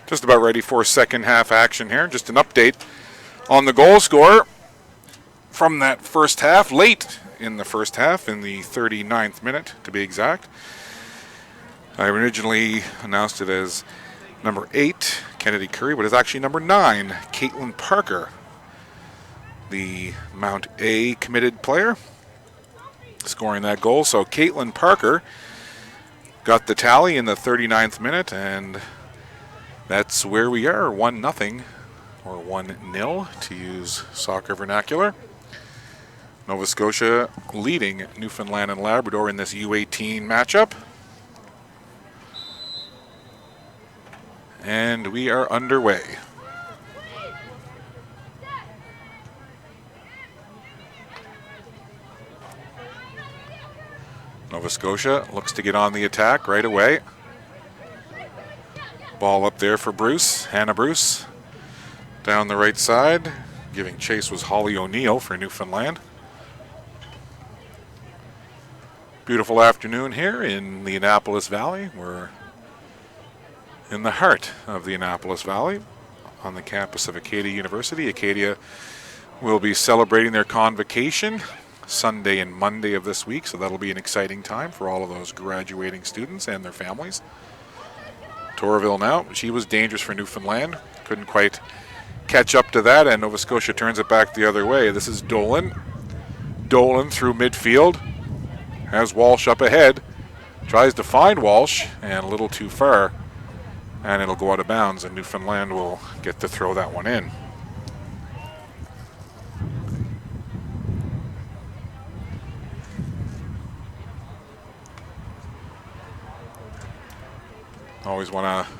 Just about ready for second half action here. Just an update on the goal scorer from that first half, late in the first half, in the 39th minute to be exact. I originally announced it as number 8, Kennedy Curry, but it's actually number 9, Caitlin Parker, the Mount A committed player, scoring that goal. So Caitlin Parker got the tally in the 39th minute, and that's where we are, 1-0, or 1-0 to use soccer vernacular. Nova Scotia leading Newfoundland and Labrador in this U18 matchup. And we are underway. Nova Scotia looks to get on the attack right away. Ball up there for Bruce, Hannah Bruce. Down the right side, giving chase was Holly O'Neill for Newfoundland. Beautiful afternoon here in the Annapolis Valley. We're in the heart of the Annapolis Valley on the campus of Acadia University. Acadia will be celebrating their convocation Sunday and Monday of this week, so that'll be an exciting time for all of those graduating students and their families. Torville now, she was dangerous for Newfoundland, couldn't quite catch up to that, and Nova Scotia turns it back the other way. This is Dolan. Dolan through midfield, has Walsh up ahead, tries to find Walsh, and a little too far, and it'll go out of bounds, and Newfoundland will get to throw that one in. Always want to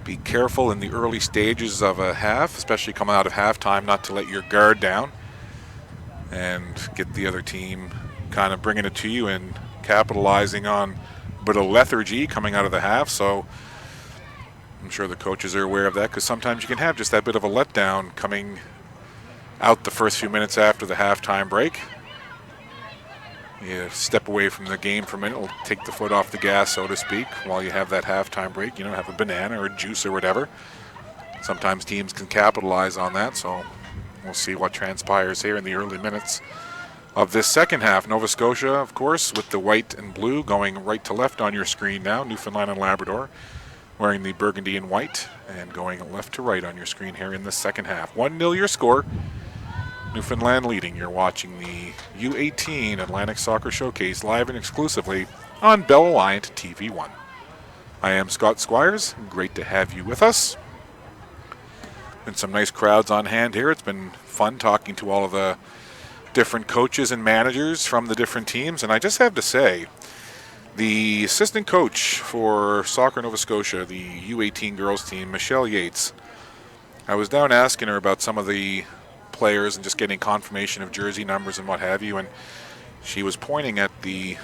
be careful in the early stages of a half, especially coming out of halftime, not to let your guard down and get the other team kind of bringing it to you and capitalizing on a bit of lethargy coming out of the half. So I'm sure the coaches are aware of that, because sometimes you can have just that bit of a letdown coming out the first few minutes after the halftime break. You step away from the game for a minute, it'll take the foot off the gas, so to speak, while you have that halftime break. You know, have a banana or a juice or whatever. Sometimes teams can capitalize on that, so we'll see what transpires here in the early minutes of this second half. Nova Scotia, of course, with the white and blue going right to left on your screen now. Newfoundland and Labrador wearing the burgundy and white and going left to right on your screen here in the second half. 1-0 your score. Newfoundland leading. You're watching the U18 Atlantic Soccer Showcase live and exclusively on Bell Alliant TV1. I am Scott Squires. Great to have you with us. Been some nice crowds on hand here. It's been fun talking to all of the different coaches and managers from the different teams. And I just have to say, the assistant coach for Soccer Nova Scotia, the U18 girls team, Michelle Yates, I was down asking her about some of the players and just getting confirmation of jersey numbers and what have you, and she was pointing at the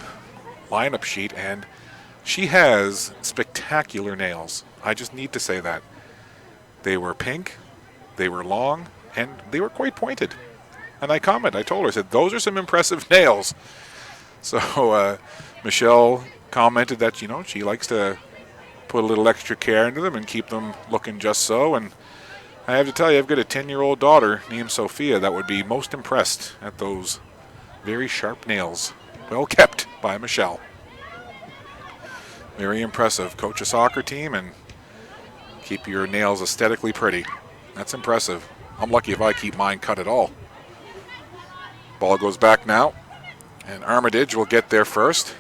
lineup sheet, and she has spectacular nails. I just need to say that. They were pink, they were long, and they were quite pointed. And I told her, I said, those are some impressive nails. So Michelle commented that, you know, she likes to put a little extra care into them and keep them looking just so. And I have to tell you, I've got a 10-year-old daughter named Sophia that would be most impressed at those very sharp nails. Well kept by Michelle. Very impressive. Coach a soccer team and keep your nails aesthetically pretty. That's impressive. I'm lucky if I keep mine cut at all. Ball goes back now, and Armitage will get there first.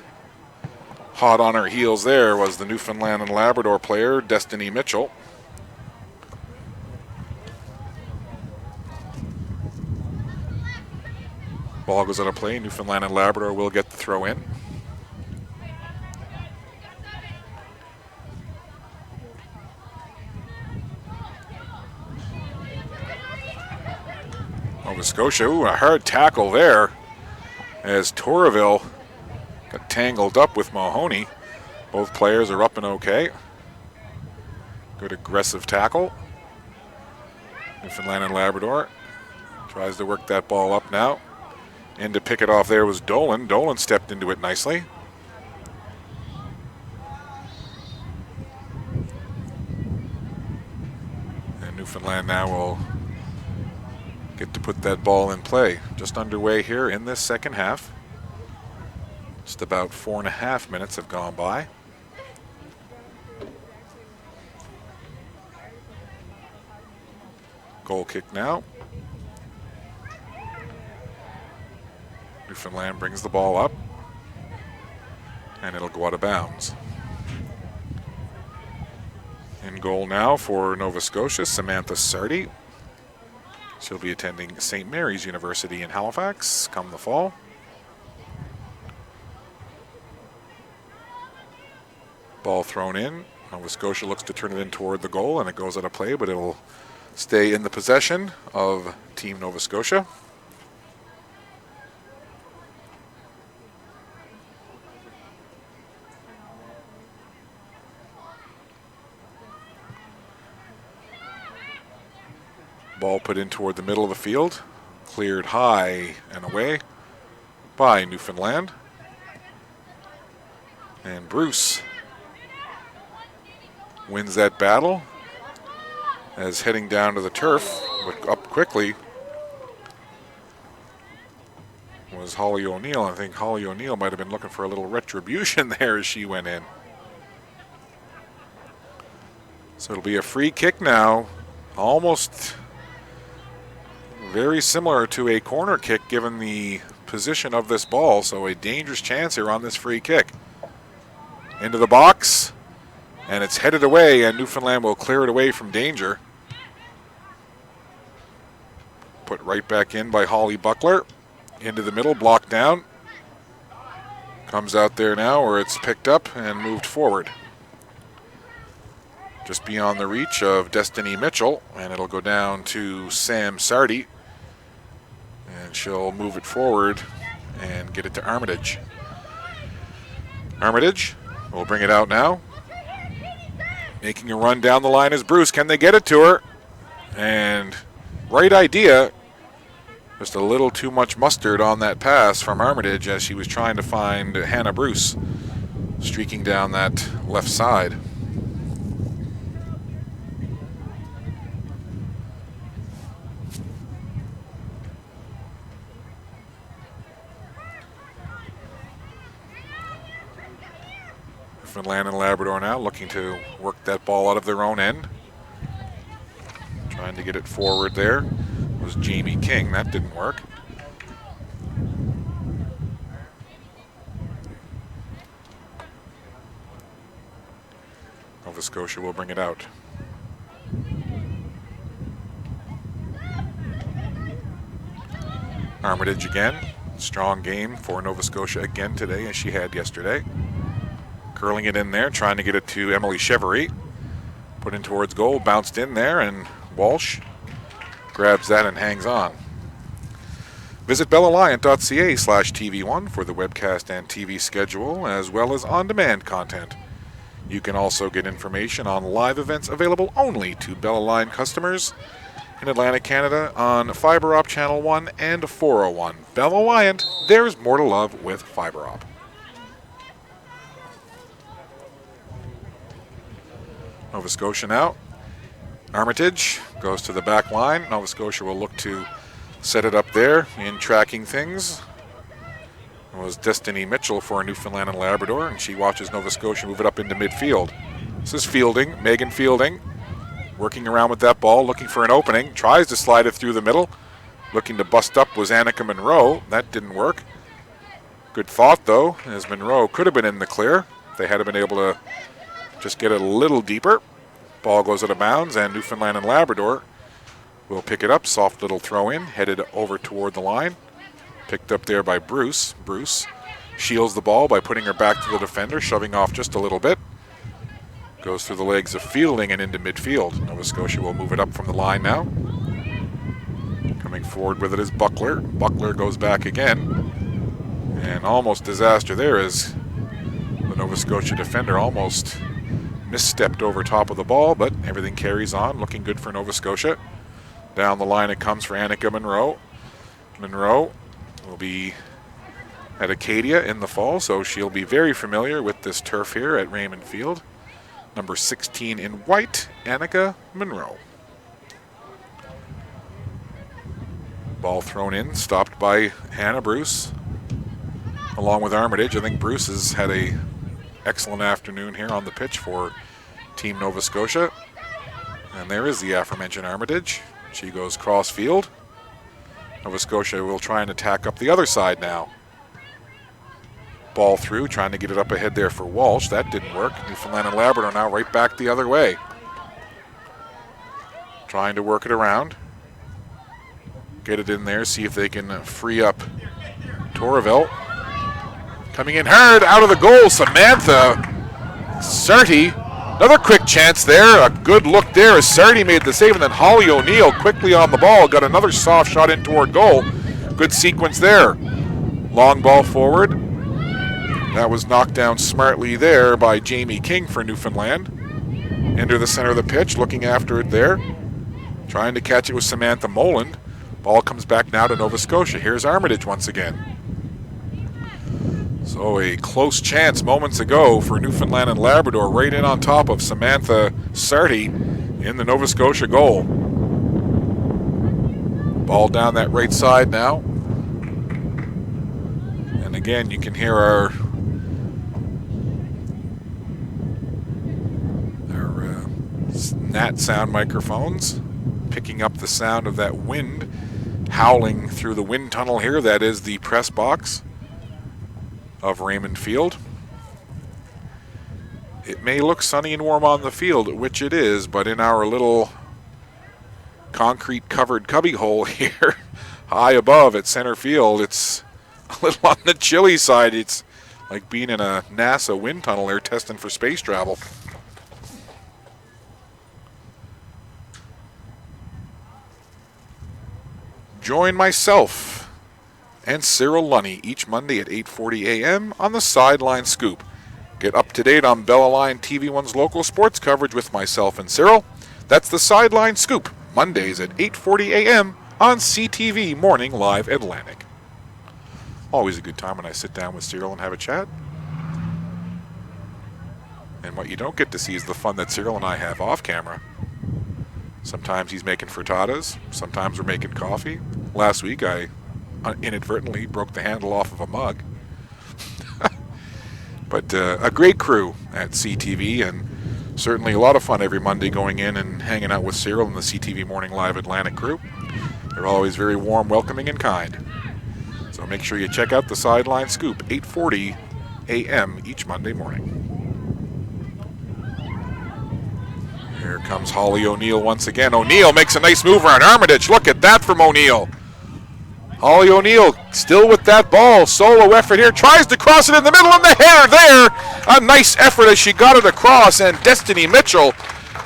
Hot on her heels there was the Newfoundland and Labrador player, Destiny Mitchell. Ball goes out of play. Newfoundland and Labrador will get the throw in. Nova Scotia, a hard tackle there as Torville got tangled up with Mahoney. Both players are up and okay. Good aggressive tackle. Newfoundland and Labrador tries to work that ball up now. In to pick it off there was Dolan. Dolan stepped into it nicely. Newfoundland now will get to put that ball in play. Just underway here in this second half. Just about 4.5 minutes have gone by. Goal kick now. Newfoundland brings the ball up, and it'll go out of bounds. In goal now for Nova Scotia, Samantha Sardi. She'll be attending St. Mary's University in Halifax come the fall. Ball thrown in. Nova Scotia looks to turn it in toward the goal, and it goes out of play, but it'll stay in the possession of Team Nova Scotia. Ball put in toward the middle of the field, cleared high and away by Newfoundland. And Bruce wins that battle as heading down to the turf, but up quickly was Holly O'Neill. I think Holly O'Neill might have been looking for a little retribution there as she went in. So it'll be a free kick now, almost very similar to a corner kick given the position of this ball, so a dangerous chance here on this free kick. Into the box, and it's headed away, and Newfoundland will clear it away from danger. Put right back in by Holly Buckler. Into the middle, blocked down. Comes out there now where it's picked up and moved forward. Just beyond the reach of Destiny Mitchell, and it'll go down to Sam Sardi. And she'll move it forward and get it to Armitage. Armitage will bring it out now. Making a run down the line is Bruce. Can they get it to her? And right idea. Just a little too much mustard on that pass from Armitage as she was trying to find Hannah Bruce streaking down that left side. Newfoundland and Labrador now looking to work that ball out of their own end. Trying to get it forward there was Jamie King. That didn't work. Nova Scotia will bring it out. Armitage again. Strong game for Nova Scotia again today as she had yesterday. Curling it in there, trying to get it to Emily Chevery. Put in towards goal, bounced in there, and Walsh grabs that and hangs on. Visit bellalliant.ca/TV1 for the webcast and TV schedule, as well as on-demand content. You can also get information on live events available only to Bell Alliant customers in Atlantic Canada on Fiber Op Channel 1 and 401. Bell Alliant, there's more to love with Fiber Op. Nova Scotia now. Armitage goes to the back line. Nova Scotia will look to set it up there in tracking things. It was Destiny Mitchell for Newfoundland and Labrador, and she watches Nova Scotia move it up into midfield. This is Fielding, Megan Fielding, working around with that ball, looking for an opening, tries to slide it through the middle. Looking to bust up was Annika Monroe. That didn't work. Good thought, though, as Monroe could have been in the clear. They had been able to just get it a little deeper. Ball goes out of bounds, and Newfoundland and Labrador will pick it up. Soft little throw in, headed over toward the line. Picked up there by Bruce. Bruce shields the ball by putting her back to the defender, shoving off just a little bit. Goes through the legs of Fielding and into midfield. Nova Scotia will move it up from the line now. Coming forward with it is Buckler. Buckler goes back again. And almost disaster there as the Nova Scotia defender almost misstepped over top of the ball, but everything carries on. Looking good for Nova Scotia. Down the line it comes for Annika Monroe. Monroe will be at Acadia in the fall, so she'll be very familiar with this turf here at Raymond Field. Number 16 in white, Annika Monroe. Ball thrown in, stopped by Hannah Bruce, along with Armitage. I think Bruce has had a excellent afternoon here on the pitch for Team Nova Scotia. And there is the aforementioned Armitage. She goes cross field. Nova Scotia will try and attack up the other side now. Ball through, trying to get it up ahead there for Walsh. That didn't work. Newfoundland and Labrador now right back the other way. Trying to work it around. Get it in there, see if they can free up Torvelt. Coming in hard, out of the goal, Samantha Sarty. Another quick chance there, a good look there as Sarty made the save, and then Holly O'Neill quickly on the ball, got another soft shot in toward goal. Good sequence there. Long ball forward. That was knocked down smartly there by Jamie King for Newfoundland. Into the center of the pitch, looking after it there. Trying to catch it with Samantha Moland. Ball comes back now to Nova Scotia. Here's Armitage once again. So a close chance moments ago for Newfoundland and Labrador, right in on top of Samantha Sarty in the Nova Scotia goal. Ball down that right side now. And again, you can hear our Nat sound microphones picking up the sound of that wind howling through the wind tunnel here. That is the press box of Raymond Field. It may look sunny and warm on the field, which it is, but in our little concrete covered cubbyhole here high above at center field, it's a little on the chilly side. It's like being in a NASA wind tunnel there testing for space travel. Join myself and Cyril Lunny each Monday at 8:40 a.m. on the Sideline Scoop. Get up to date on Bell Alliance TV1's local sports coverage with myself and Cyril. That's the Sideline Scoop, Mondays at 8:40 a.m. on CTV Morning Live Atlantic. Always a good time when I sit down with Cyril and have a chat. And what you don't get to see is the fun that Cyril and I have off camera. Sometimes he's making frittatas. Sometimes we're making coffee. Last week I inadvertently broke the handle off of a mug. But a great crew at CTV, and certainly a lot of fun every Monday going in and hanging out with Cyril and the CTV Morning Live Atlantic crew. They're always very warm, welcoming, and kind. So make sure you check out the Sideline Scoop, 8:40 a.m. each Monday morning. Here comes Holly O'Neill once again. O'Neill makes a nice move around Armitage. Look at that from O'Neill. Holly O'Neill still with that ball. Solo effort here. Tries to cross it in the middle, and the header there. A nice effort as she got it across, and Destiny Mitchell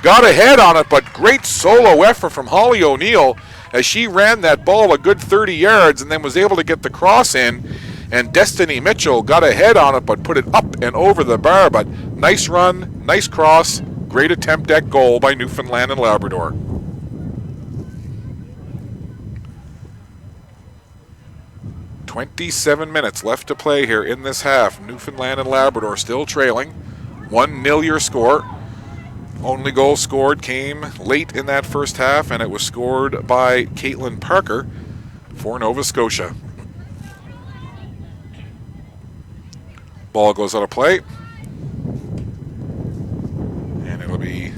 got ahead on it, but great solo effort from Holly O'Neill as she ran that ball a good 30 yards and then was able to get the cross in, and Destiny Mitchell got ahead on it but put it up and over the bar. But nice run, nice cross, great attempt at goal by Newfoundland and Labrador. "27 minutes left to play here in this half. Newfoundland and Labrador still trailing. 1-0 your score. Only goal scored came late in that first half, and it was scored by Caitlin Parker for Nova Scotia. Ball goes out of play. And it'll be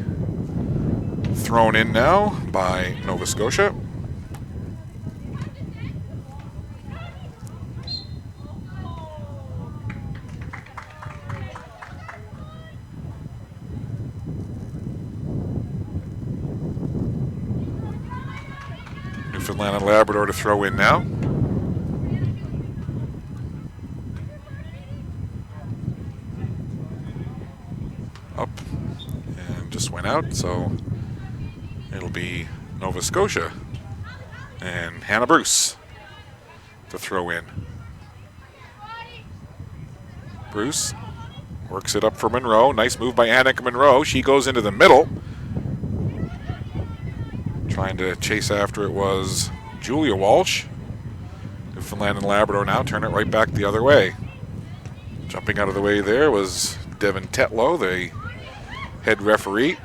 thrown in now by Nova Scotia. Newfoundland and Labrador to throw in now. Up and just went out, so it'll be Nova Scotia and Hannah Bruce to throw in. Bruce works it up for Monroe. Nice move by Annika Monroe. She goes into the middle. Trying to chase after it was Julia Walsh. Newfoundland and Labrador now turn it right back the other way. Jumping out of the way there was Devin Tetlow, the head referee.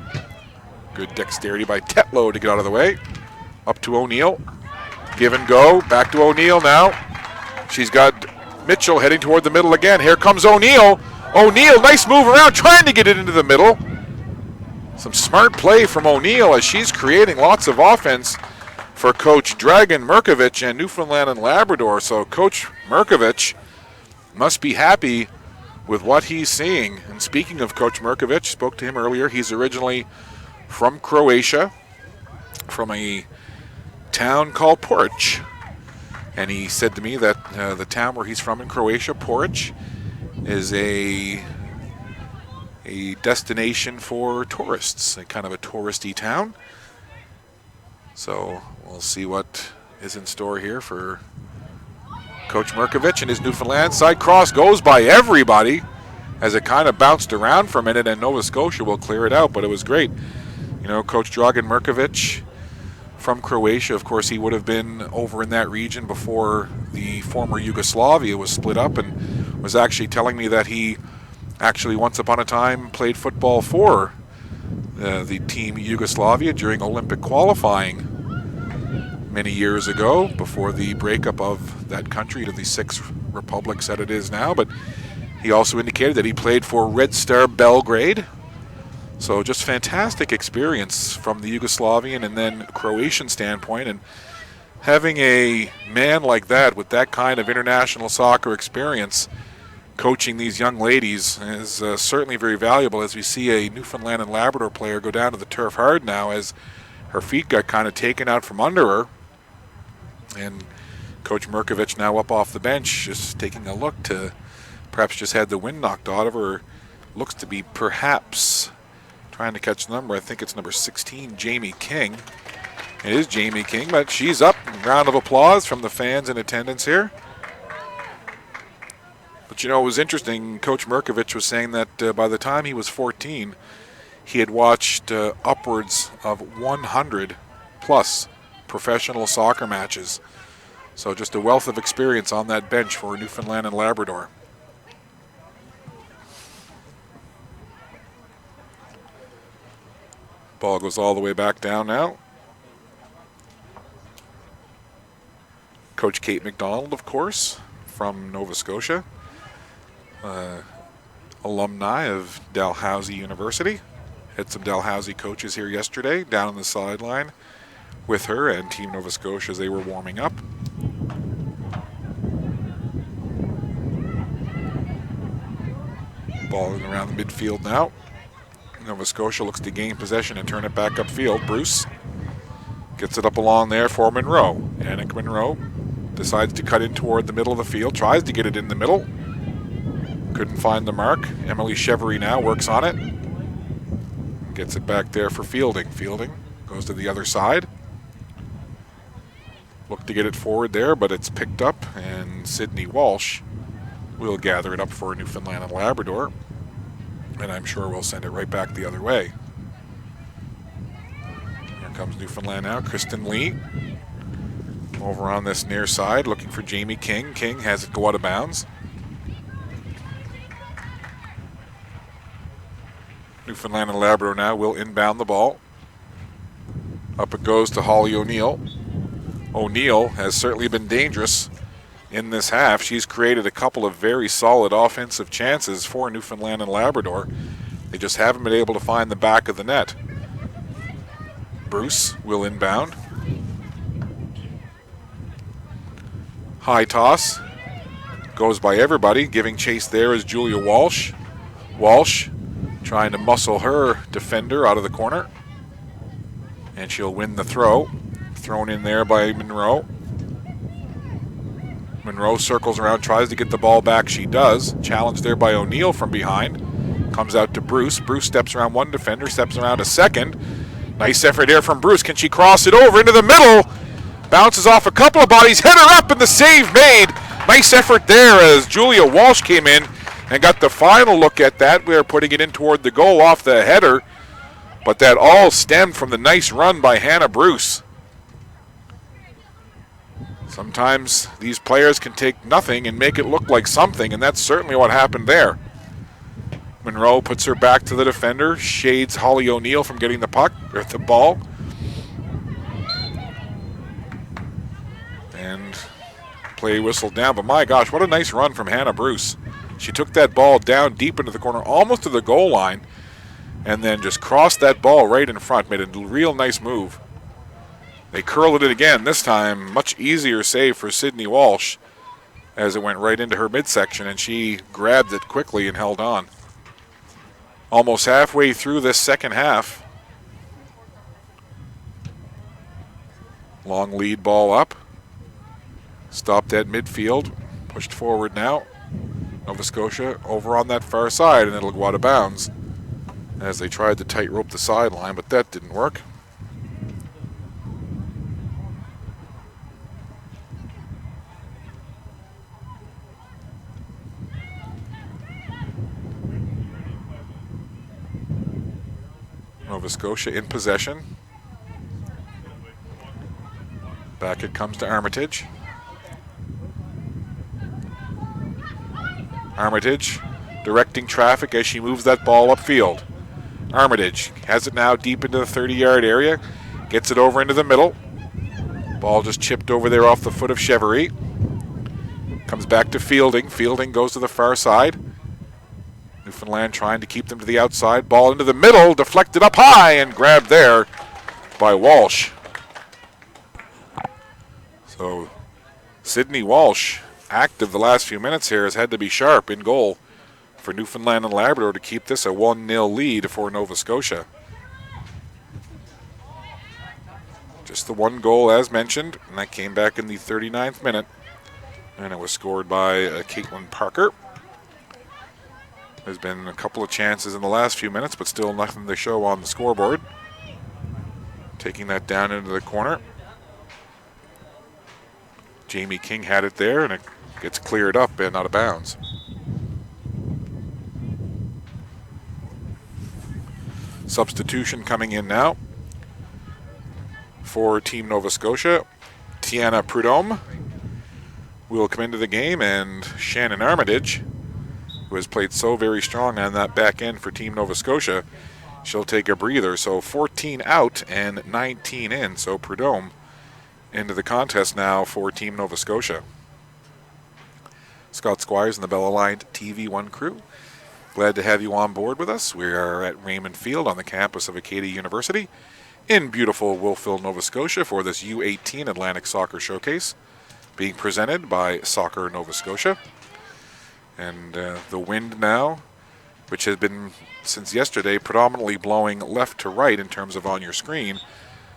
Good dexterity by Tetlow to get out of the way. Up to O'Neill. Give and go. Back to O'Neill now. She's got Mitchell heading toward the middle again. Here comes O'Neill. O'Neill, nice move around, trying to get it into the middle. Some smart play from O'Neill as she's creating lots of offense for Coach Dragan Mirkovic and Newfoundland and Labrador. So Coach Mirkovic must be happy with what he's seeing. And speaking of Coach Mirkovic, spoke to him earlier. He's originally from Croatia, from a town called Poric. And he said to me that the town where he's from in Croatia, Poric, is a destination for tourists, a kind of a touristy town. So we'll see what is in store here for Coach Mirkovic and his Newfoundland. Side cross goes by everybody as it kind of bounced around for a minute, and Nova Scotia will clear it out, but it was great. You know, Coach Dragan Mirkovic from Croatia, of course, he would have been over in that region before the former Yugoslavia was split up, and was actually telling me that he actually once upon a time played football for the team Yugoslavia during Olympic qualifying many years ago, before the breakup of that country to the 6 republics that it is now. But he also indicated that he played for Red Star Belgrade. So just fantastic experience from the Yugoslavian and then Croatian standpoint. And having a man like that with that kind of international soccer experience coaching these young ladies is certainly very valuable, as we see a Newfoundland and Labrador player go down to the turf hard now as her feet got kind of taken out from under her. And Coach Mirkovic now up off the bench, just taking a look to perhaps just had the wind knocked out of her. Looks to be perhaps trying to catch the number. I think it's number 16, Jamie King. It is Jamie King, but she's up. Round of applause from the fans in attendance here. But you know, it was interesting. Coach Mirkovic was saying that by the time he was 14, he had watched upwards of 100 plus professional soccer matches. So just a wealth of experience on that bench for Newfoundland and Labrador. Ball goes all the way back down now. Coach Kate McDonald, of course, from Nova Scotia. Alumni of Dalhousie University. Had some Dalhousie coaches here yesterday down on the sideline with her and Team Nova Scotia as they were warming up. Ball in around the midfield now. Nova Scotia looks to gain possession and turn it back upfield. Bruce gets it up along there for Monroe. Annick Monroe decides to cut in toward the middle of the field, tries to get it in the middle. Couldn't find the mark. Emily Chevery now works on it. Gets it back there for Fielding. Fielding goes to the other side. Look to get it forward there, but it's picked up, and Sydney Walsh will gather it up for Newfoundland and Labrador. And I'm sure we'll send it right back the other way. Here comes Newfoundland now. Kristen Lee over on this near side looking for Jamie King. King has it go out of bounds. Newfoundland and Labrador now will inbound the ball. Up it goes to Holly O'Neill. O'Neill has certainly been dangerous in this half. She's created a couple of very solid offensive chances for Newfoundland and Labrador. They just haven't been able to find the back of the net. Bruce will inbound. High toss. Goes by everybody. Giving chase there is Julia Walsh. Walsh trying to muscle her defender out of the corner. And she'll win the throw. Thrown in there by Monroe. Monroe circles around, tries to get the ball back. She does. Challenged there by O'Neill from behind. Comes out to Bruce. Bruce steps around one defender, steps around a second. Nice effort here from Bruce. Can she cross it over into the middle? Bounces off a couple of bodies. Header up and the save made. Nice effort there as Julia Walsh came in and got the final look at that. We are putting it in toward the goal off the header. But that all stemmed from the nice run by Hannah Bruce. Sometimes these players can take nothing and make it look like something, and that's certainly what happened there. Monroe puts her back to the defender, shades Holly O'Neill from getting the puck, or the ball. And play whistled down, but my gosh, what a nice run from Hannah Bruce. She took that ball down deep into the corner, almost to the goal line, and then just crossed that ball right in front, made a real nice move. They curled it again, this time much easier save for Sydney Walsh as it went right into her midsection, and she grabbed it quickly and held on. Almost halfway through this second half. Long lead ball up. Stopped at midfield, pushed forward now. Nova Scotia over on that far side, and it'll go out of bounds as they tried to tightrope the sideline, but that didn't work. Nova Scotia in possession. Back it comes to Armitage. Armitage directing traffic as she moves that ball upfield. Armitage has it now deep into the 30-yard area. Gets it over into the middle. Ball just chipped over there off the foot of Chevry. Comes back to Fielding. Fielding goes to the far side. Newfoundland trying to keep them to the outside. Ball into the middle. Deflected up high and grabbed there by Walsh. So Sydney Walsh, active the last few minutes here, has had to be sharp in goal for Newfoundland and Labrador to keep this a 1-0 lead for Nova Scotia. Just the one goal as mentioned, and that came back in the 39th minute. And it was scored by Caitlin Parker. There's been a couple of chances in the last few minutes, but still nothing to show on the scoreboard. Taking that down into the corner. Jamie King had it there, and it gets cleared up and out of bounds. Substitution coming in now for Team Nova Scotia. Tiana Prudhomme will come into the game, and Shannon Armitage, who has played so very strong on that back end for Team Nova Scotia, she'll take a breather. So 14 out and 19 in. So Prudhomme into the contest now for Team Nova Scotia. Scott Squires and the Bell Aligned TV1 crew. Glad to have you on board with us. We are at Raymond Field on the campus of Acadia University in beautiful Wolfville, Nova Scotia for this U18 Atlantic Soccer Showcase being presented by Soccer Nova Scotia. And the wind now, which has been since yesterday predominantly blowing left to right in terms of on your screen,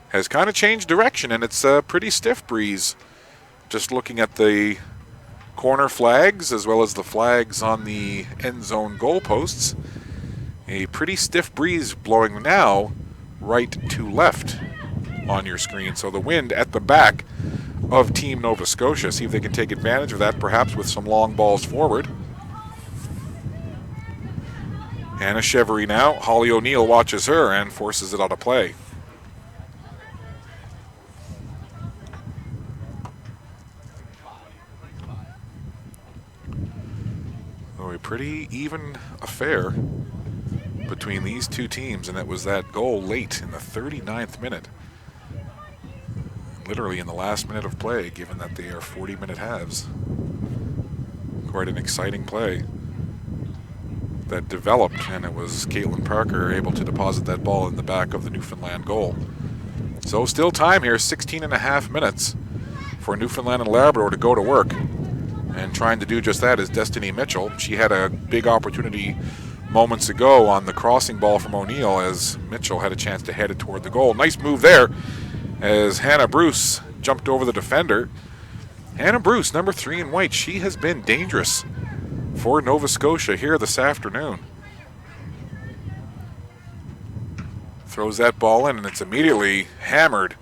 has kind of changed direction, and it's a pretty stiff breeze. Just looking at the corner flags as well as the flags on the end zone goalposts, a pretty stiff breeze blowing now right to left on your screen. So the wind at the back of Team Nova Scotia. See if they can take advantage of that, perhaps with some long balls forward. Hannah Chevry now. Holly O'Neill watches her and forces it out of play. A pretty even affair between these two teams, and it was that goal late in the 39th minute. Literally in the last minute of play, given that they are 40-minute halves. Quite an exciting play that developed, and it was Caitlin Parker able to deposit that ball in the back of the Newfoundland goal. So still time here, 16 and a half minutes for Newfoundland and Labrador to go to work. And trying to do just that is Destiny Mitchell. She had a big opportunity moments ago on the crossing ball from O'Neill as Mitchell had a chance to head it toward the goal. Nice move there as Hannah Bruce jumped over the defender. Hannah Bruce, number 3 in white, she has been dangerous for Nova Scotia here this afternoon. Throws that ball in, and it's immediately hammered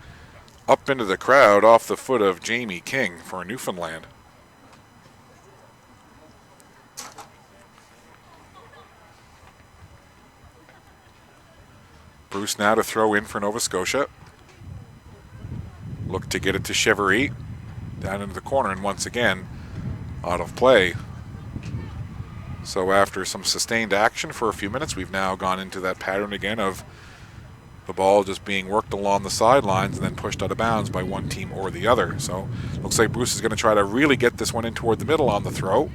up into the crowd off the foot of Jamie King for Newfoundland. Bruce now to throw in for Nova Scotia. Look to get it to Chevry. Down into the corner, and once again, out of play. So after some sustained action for a few minutes, we've now gone into that pattern again of The ball just being worked along the sidelines and then pushed out of bounds by one team or the other. So looks like Bruce is going to try to really get this one in toward the middle on the throw.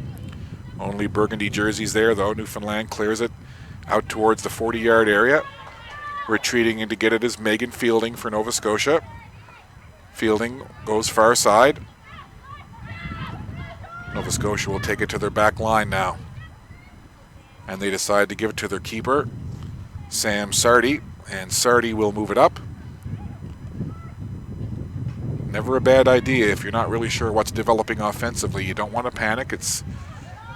Only burgundy jerseys there, though. Newfoundland clears it out towards the 40-yard area. Retreating in to get it is Megan Fielding for Nova Scotia. Fielding goes far side. Nova Scotia will take it to their back line now. And they decide to give it to their keeper, Sam Sardi. And Sardi will move it up. Never a bad idea if you're not really sure what's developing offensively. You don't want to panic. It's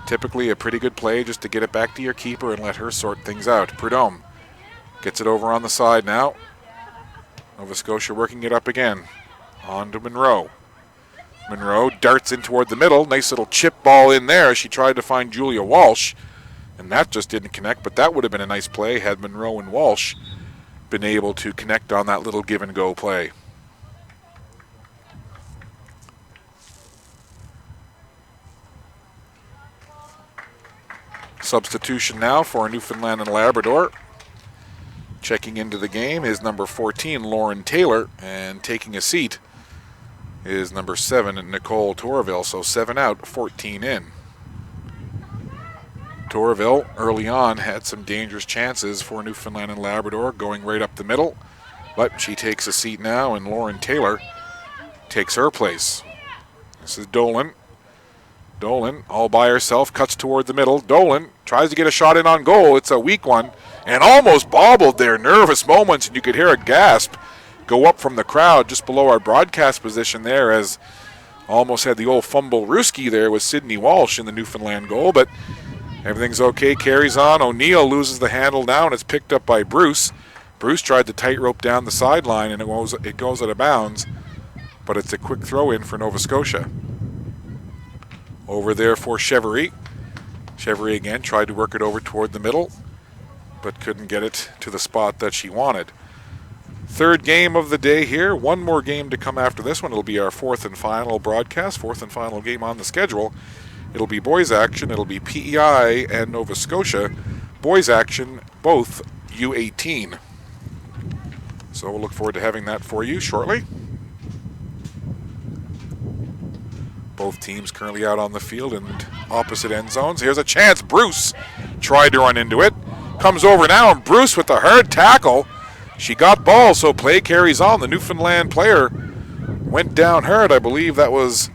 typically a pretty good play just to get it back to your keeper and let her sort things out. Prudhomme gets it over on the side now. Nova Scotia working it up again. On to Monroe. Monroe darts in toward the middle. Nice little chip ball in there. She tried to find Julia Walsh, and that just didn't connect, but that would have been a nice play had Monroe and Walsh been able to connect on that little give and go play. Substitution now for Newfoundland and Labrador. Checking into the game is number 14, Lauren Taylor, and taking a seat is number 7, Nicole Torville. So 7 out, 14 in. Torville early on had some dangerous chances for Newfoundland and Labrador, going right up the middle, but she takes a seat now, and Lauren Taylor takes her place. This is Dolan. Dolan, all by herself, cuts toward the middle. Dolan tries to get a shot in on goal. It's a weak one, and almost bobbled there. Nervous moments, and you could hear a gasp go up from the crowd just below our broadcast position there, as almost had the old fumble-rooski there with Sydney Walsh in the Newfoundland goal, but everything's okay, carries on. O'Neill loses the handle now, and it's picked up by Bruce. Bruce tried to tightrope down the sideline, and it goes out of bounds, but it's a quick throw-in for Nova Scotia. Over there for Chevry. Chevry again tried to work it over toward the middle, but couldn't get it to the spot that she wanted. Third game of the day here. One more game to come after this one. It'll be our fourth and final broadcast, fourth and final game on the schedule. It'll be boys action. It'll be PEI and Nova Scotia. Boys action, both U18. So we'll look forward to having that for you shortly. Both teams currently out on the field in opposite end zones. Here's a chance. Bruce tried to run into it. Comes over now, and Bruce with the hard tackle. She got ball, so play carries on. The Newfoundland player went down hard. I believe that was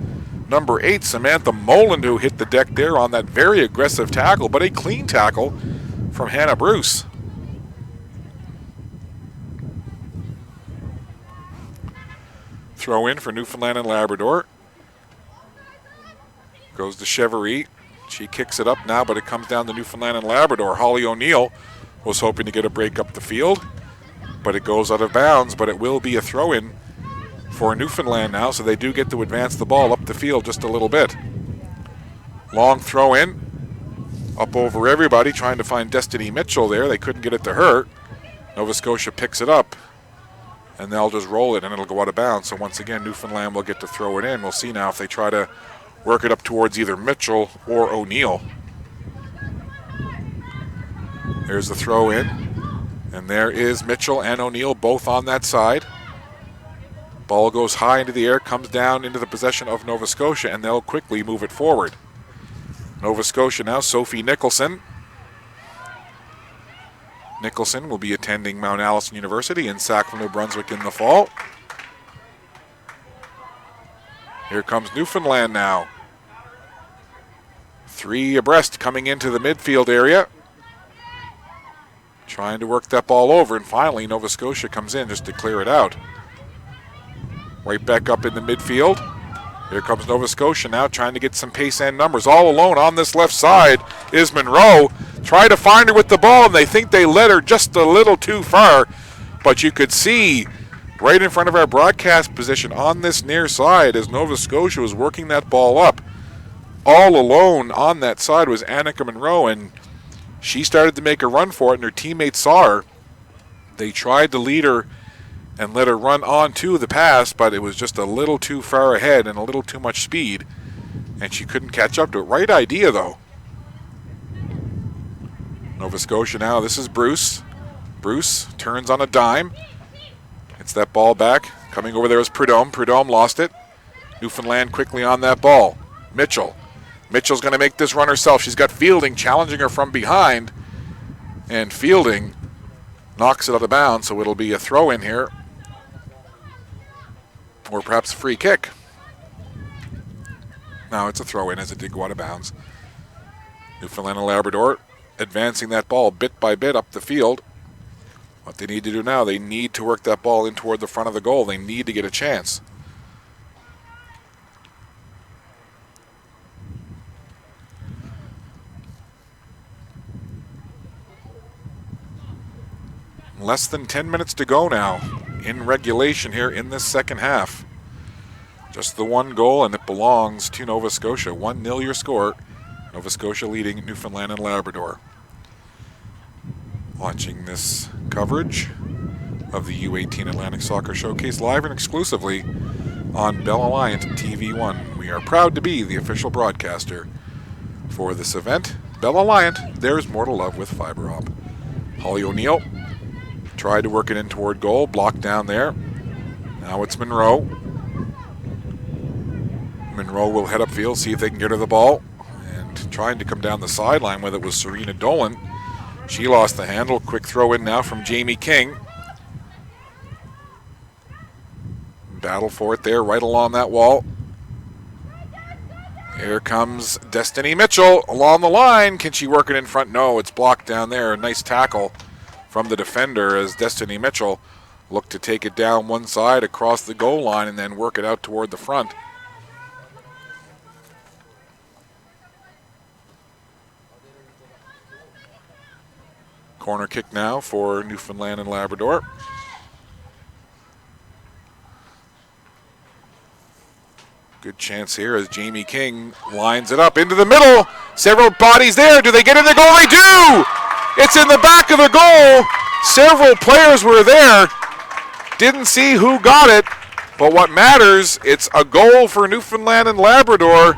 number 8, Samantha Moland, who hit the deck there on that very aggressive tackle, but a clean tackle from Hannah Bruce. Throw in for Newfoundland and Labrador. Goes to Chevry. She kicks it up now, but it comes down to Newfoundland and Labrador. Holly O'Neill was hoping to get a break up the field, but it goes out of bounds, but it will be a throw-in for Newfoundland now, so they do get to advance the ball up the field just a little bit. Long throw-in, up over everybody, trying to find Destiny Mitchell there. They couldn't get it to her. Nova Scotia picks it up, and they'll just roll it, and it'll go out of bounds. So once again, Newfoundland will get to throw it in. We'll see now if they try to work it up towards either Mitchell or O'Neill. There's the throw in, and there is Mitchell and O'Neill both on that side. Ball goes high into the air, comes down into the possession of Nova Scotia, and they'll quickly move it forward. Nova Scotia now, Sophie Nicholson. Nicholson will be attending Mount Allison University in Sackville, New Brunswick in the fall. Here comes Newfoundland now. 3 abreast coming into the midfield area. Trying to work that ball over, and finally Nova Scotia comes in just to clear it out. Right back up in the midfield. Here comes Nova Scotia now, trying to get some pace and numbers. All alone on this left side is Monroe. Try to find her with the ball, and they think they led her just a little too far. But you could see right in front of our broadcast position on this near side as Nova Scotia was working that ball up. All alone on that side was Annika Monroe, and she started to make a run for it, and her teammates saw her. They tried to lead her and let her run on to the pass, but it was just a little too far ahead and a little too much speed, and she couldn't catch up to it. Right idea, though. Nova Scotia now, this is Bruce. Bruce turns on a dime, It's that ball back. Coming over there is Prudhomme. Prudhomme lost it. Newfoundland quickly on that ball. Mitchell. Mitchell's going to make this run herself. She's got Fielding challenging her from behind. And Fielding knocks it out of bounds, so it'll be a throw in here. Or perhaps a free kick. No, it's a throw in as it did go out of bounds. Newfoundland and Labrador advancing that ball bit by bit up the field. What they need to do now, they need to work that ball in toward the front of the goal. They need to get a chance. Less than 10 minutes to go now in regulation here in this second half. Just the one goal, and it belongs to Nova Scotia. 1-0 your score. Nova Scotia leading Newfoundland and Labrador. Watching this coverage of the U18 Atlantic Soccer Showcase live and exclusively on Bell Alliant TV1. We are proud to be the official broadcaster for this event. Bell Alliant, there's more to love with fiber op. Holly O'Neill tried to work it in toward goal, blocked down there. Now it's Monroe. Monroe will head upfield, see if they can get her the ball. And trying to come down the sideline with it was Serena Dolan. She lost the handle. Quick throw in now from Jamie King. Battle for it there, right along that wall. Here comes Destiny Mitchell along the line. Can she work it in front? No, it's blocked down there. Nice tackle from the defender as Destiny Mitchell looked to take it down one side across the goal line and then work it out toward the front. Corner kick now for Newfoundland and Labrador. Good chance here as Jamie King lines it up into the middle. Several bodies there. Do they get in the goal? They do! It's in the back of the goal. Several players were there. Didn't see who got it. But what matters, it's a goal for Newfoundland and Labrador.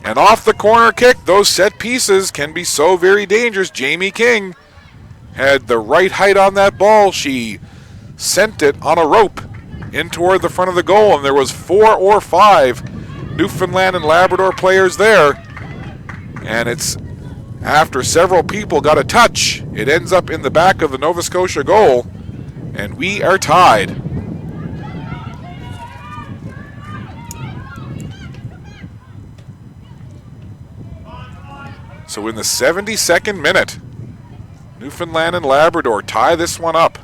And off the corner kick, those set pieces can be so very dangerous. Jamie King had the right height on that ball. She sent it on a rope in toward the front of the goal, and there was 4 or 5 Newfoundland and Labrador players there. And it's after several people got a touch, it ends up in the back of the Nova Scotia goal, and we are tied. So in the 72nd minute, Newfoundland and Labrador tie this one up.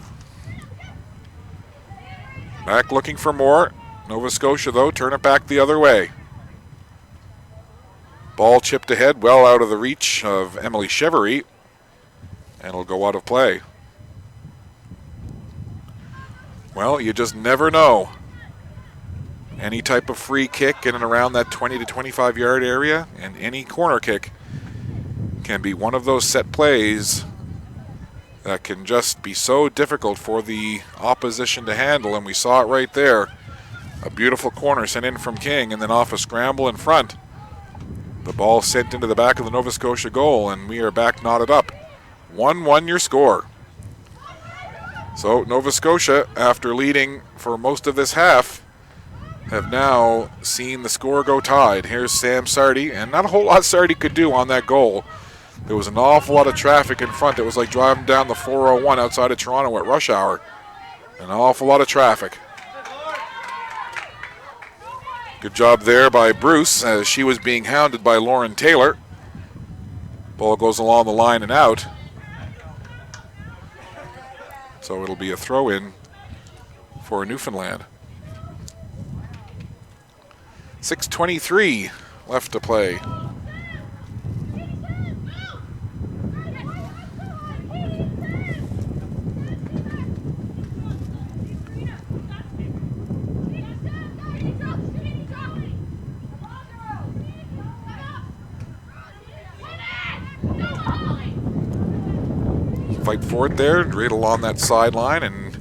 Back looking for more. Nova Scotia, though, turn it back the other way. Ball chipped ahead, well out of the reach of Emily Chevery, and it'll go out of play. Well, you just never know. Any type of free kick in and around that 20 to 25 yard area, and any corner kick can be one of those set plays that can just be so difficult for the opposition to handle, and we saw it right there. A beautiful corner sent in from King, and then off a scramble in front. The ball sent into the back of the Nova Scotia goal, and we are back knotted up. 1-1 your score. So Nova Scotia, after leading for most of this half, have now seen the score go tied. Here's Sam Sardi, and not a whole lot Sardi could do on that goal. There was an awful lot of traffic in front. It was like driving down the 401 outside of Toronto at rush hour. An awful lot of traffic. Good job there by Bruce as she was being hounded by Lauren Taylor. Ball goes along the line and out. So it'll be a throw-in for Newfoundland. 6:23 left to play. Fight for it there, right along that sideline, and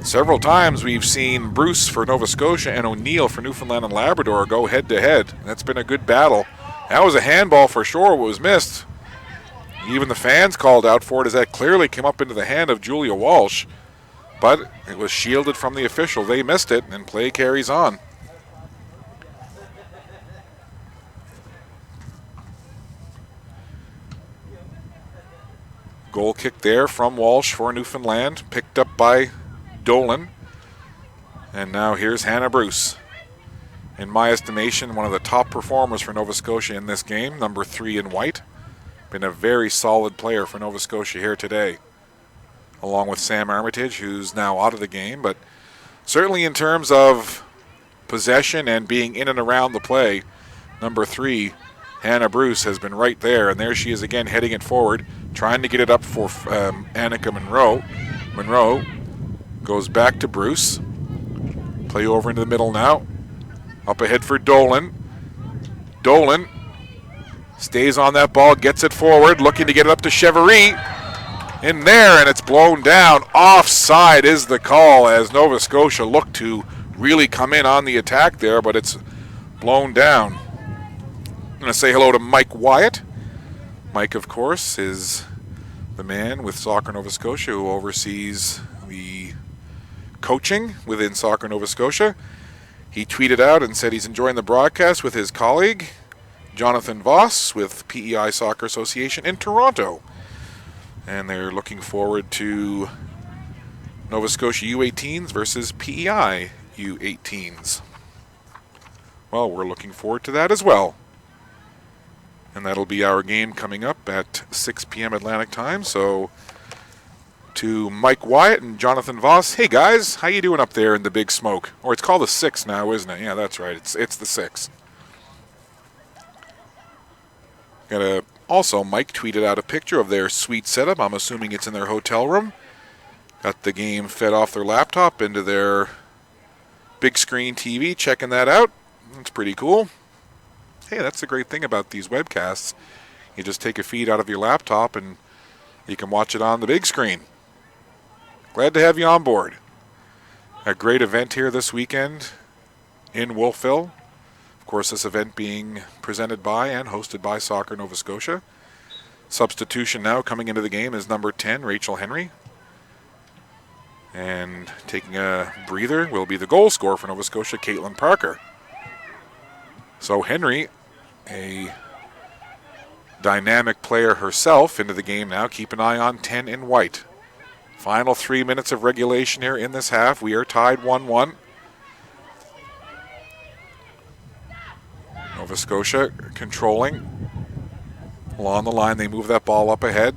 several times we've seen Bruce for Nova Scotia and O'Neill for Newfoundland and Labrador go head-to-head. That's been a good battle. That was a handball for sure. It was missed. Even the fans called out for it as that clearly came up into the hand of Julia Walsh. but it was shielded from the official. They missed it, and play carries on. Goal kick there from Walsh for Newfoundland, picked up by Dolan. And now here's Hannah Bruce. In my estimation, one of the top performers for Nova Scotia in this game, number 3 in white. Been a very solid player for Nova Scotia here today, along with Sam Armitage, who's now out of the game. But certainly in terms of possession and being in and around the play, number 3, Hannah Bruce, has been right there. And there she is again, heading it forward, trying to get it up for Annika Monroe. Monroe goes back to Bruce. Play over into the middle now. Up ahead for Dolan. Dolan stays on that ball, gets it forward, looking to get it up to Chevry. In there, and it's blown down. Offside is the call as Nova Scotia looked to really come in on the attack there, but it's blown down. I'm going to say hello to Mike Wyatt. Mike, of course, is the man with Soccer Nova Scotia who oversees the coaching within Soccer Nova Scotia. He tweeted out and said he's enjoying the broadcast with his colleague, Jonathan Voss, with PEI Soccer Association in Toronto. And they're looking forward to Nova Scotia U18s versus PEI U18s. Well, we're looking forward to that as well. And that'll be our game coming up at 6 p.m. Atlantic time. So to Mike Wyatt and Jonathan Voss, hey guys, how you doing up there in the big smoke? Or it's called the 6 now, isn't it? Yeah, that's right. It's the 6. Also, Mike tweeted out a picture of their suite setup. I'm assuming it's in their hotel room. Got the game fed off their laptop into their big screen TV. Checking that out. It's pretty cool. Hey, that's the great thing about these webcasts. You just take a feed out of your laptop and you can watch it on the big screen. Glad to have you on board. A great event here this weekend in Wolfville. Of course, this event being presented by and hosted by Soccer Nova Scotia. Substitution now coming into the game is number 10, Rachel Henry. And taking a breather will be the goal scorer for Nova Scotia, Caitlin Parker. So Henry, a dynamic player herself, into the game now. Keep an eye on 10 in white. Final 3 minutes of regulation here in this half. We are tied 1-1. Nova Scotia controlling. Along the line, they move that ball up ahead.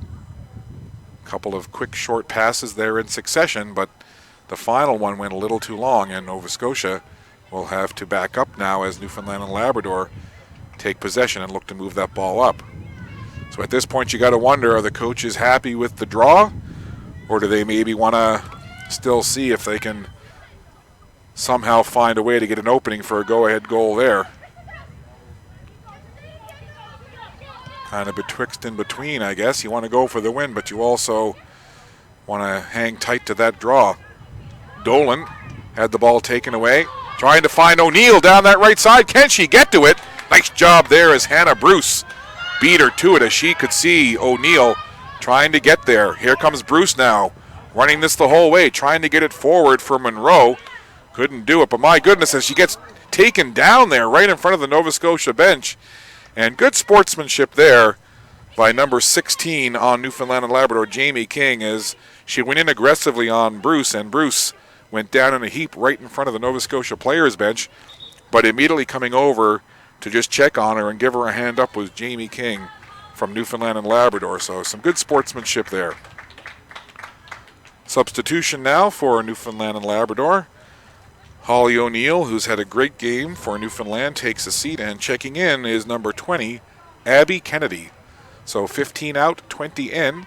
A couple of quick short passes there in succession, but the final one went a little too long, and Nova Scotia will have to back up now as Newfoundland and Labrador take possession and look to move that ball up. So at this point, you got to wonder, are the coaches happy with the draw, or do they maybe want to still see if they can somehow find a way to get an opening for a go-ahead goal there? Kind of betwixt and between, I guess. You want to go for the win, but you also want to hang tight to that draw. Dolan had the ball taken away. Trying to find O'Neill down that right side. Can she get to it? Nice job there as Hannah Bruce beat her to it, as she could see O'Neill trying to get there. Here comes Bruce now, running this the whole way, trying to get it forward for Monroe. Couldn't do it, but my goodness, as she gets taken down there right in front of the Nova Scotia bench. And good sportsmanship there by number 16 on Newfoundland and Labrador, Jamie King, as she went in aggressively on Bruce, and Bruce went down in a heap right in front of the Nova Scotia players bench, but immediately coming over to just check on her and give her a hand up was Jamie King from Newfoundland and Labrador. So some good sportsmanship there. Substitution now for Newfoundland and Labrador. Holly O'Neill, who's had a great game for Newfoundland, takes a seat, and checking in is number 20, Abby Kennedy. So 15 out, 20 in.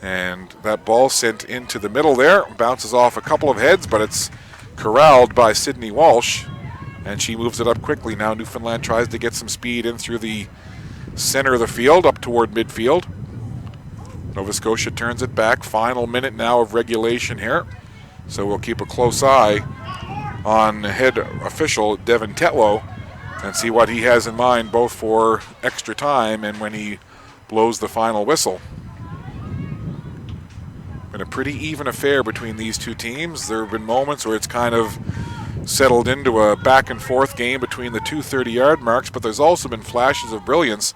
And that ball sent into the middle there, bounces off a couple of heads, but it's corralled by Sydney Walsh, and she moves it up quickly. Now Newfoundland tries to get some speed in through the center of the field, up toward midfield. Nova Scotia turns it back. Final minute now of regulation here, so we'll keep a close eye on head official Devin Tetlow and see what he has in mind, both for extra time and when he blows the final whistle. Been a pretty even affair between these two teams. There have been moments where it's kind of settled into a back and forth game between the two 30-yard marks, but there's also been flashes of brilliance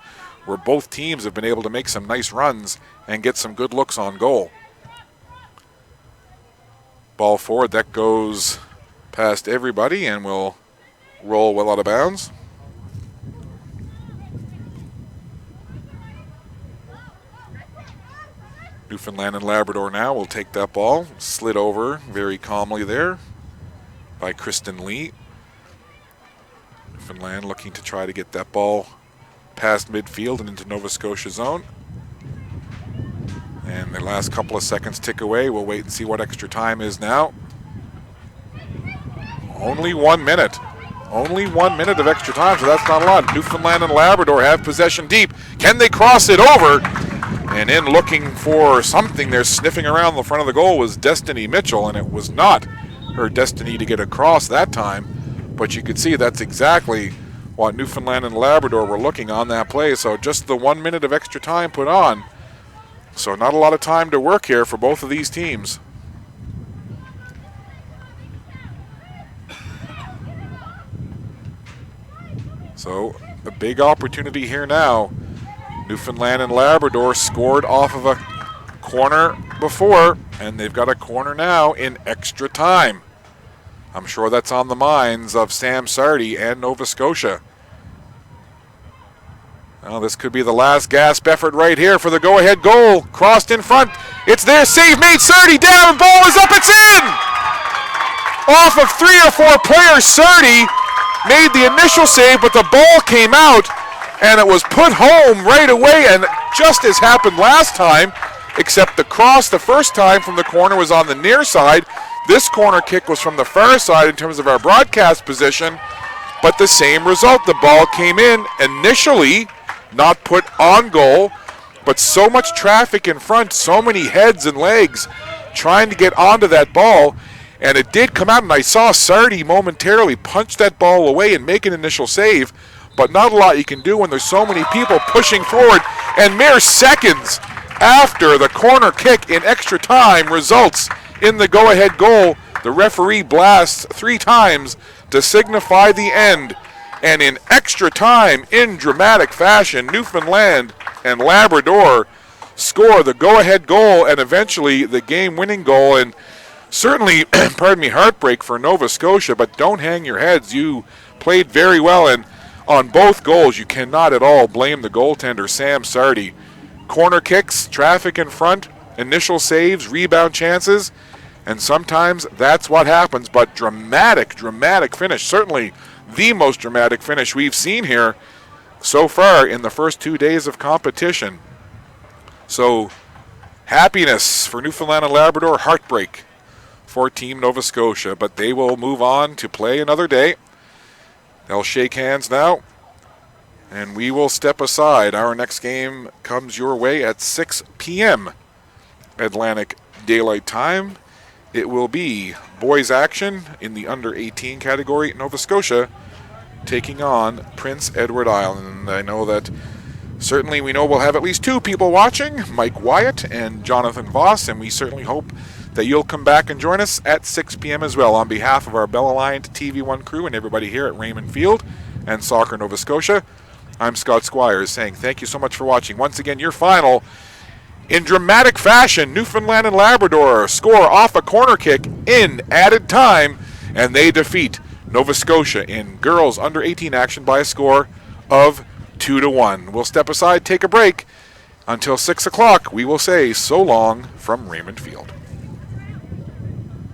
where both teams have been able to make some nice runs and get some good looks on goal. Ball forward, that goes past everybody and will roll well out of bounds. Newfoundland and Labrador now will take that ball. Slid over very calmly there by Kristen Lee. Newfoundland looking to try to get that ball past midfield and into Nova Scotia zone. And the last couple of seconds tick away. We'll wait and see what extra time is now. Only 1 minute. Only 1 minute of extra time, so that's not a lot. Newfoundland and Labrador have possession deep. Can they cross it over? And in looking for something there, sniffing around the front of the goal was Destiny Mitchell, and it was not her destiny to get across that time. But you could see that's exactly what Newfoundland and Labrador were looking on that play. So just the 1 minute of extra time put on. So not a lot of time to work here for both of these teams. So a big opportunity here now. Newfoundland and Labrador scored off of a corner before, and they've got a corner now in extra time. I'm sure that's on the minds of Sam Sardi and Nova Scotia. Well, this could be the last gasp effort right here for the go-ahead goal. Crossed in front. It's there. Save made. Sardi down. Ball is up. It's in! Off of 3 or 4 players, Sardi made the initial save, but the ball came out, and it was put home right away, and just as happened last time, except the cross the first time from the corner was on the near side. This corner kick was from the far side in terms of our broadcast position, but the same result. The ball came in initially, not put on goal, but so much traffic in front, so many heads and legs trying to get onto that ball, and it did come out, and I saw Sardi momentarily punch that ball away and make an initial save, but not a lot you can do when there's so many people pushing forward, and mere seconds after the corner kick in extra time results in the go-ahead goal. The referee blasts 3 times to signify the end, and in extra time, in dramatic fashion, Newfoundland and Labrador score the go-ahead goal and eventually the game-winning goal. And certainly, heartbreak for Nova Scotia, but don't hang your heads. You played very well, and on both goals, you cannot at all blame the goaltender, Sam Sardi. Corner kicks, traffic in front, initial saves, rebound chances, and sometimes that's what happens. But dramatic finish. Certainly the most dramatic finish we've seen here so far in the first 2 days of competition. So happiness for Newfoundland and Labrador, heartbreak for Team Nova Scotia, but they will move on to play another day. They'll shake hands now, and we will step aside. Our next game comes your way at 6 p.m. Atlantic Daylight Time. It will be boys action in the under-18 category. Nova Scotia taking on Prince Edward Island. I know that certainly we know we'll have at least 2 people watching, Mike Wyatt and Jonathan Voss, and we certainly hope that you'll come back and join us at 6 p.m. as well. On behalf of our Bell Alliant TV1 crew and everybody here at Raymond Field and Soccer Nova Scotia, I'm Scott Squires saying thank you so much for watching. Once again, your final, in dramatic fashion, Newfoundland and Labrador score off a corner kick in added time, and they defeat Nova Scotia in girls under 18 action by a score of 2-1. We'll step aside, take a break. Until 6 o'clock, we will say so long from Raymond Field.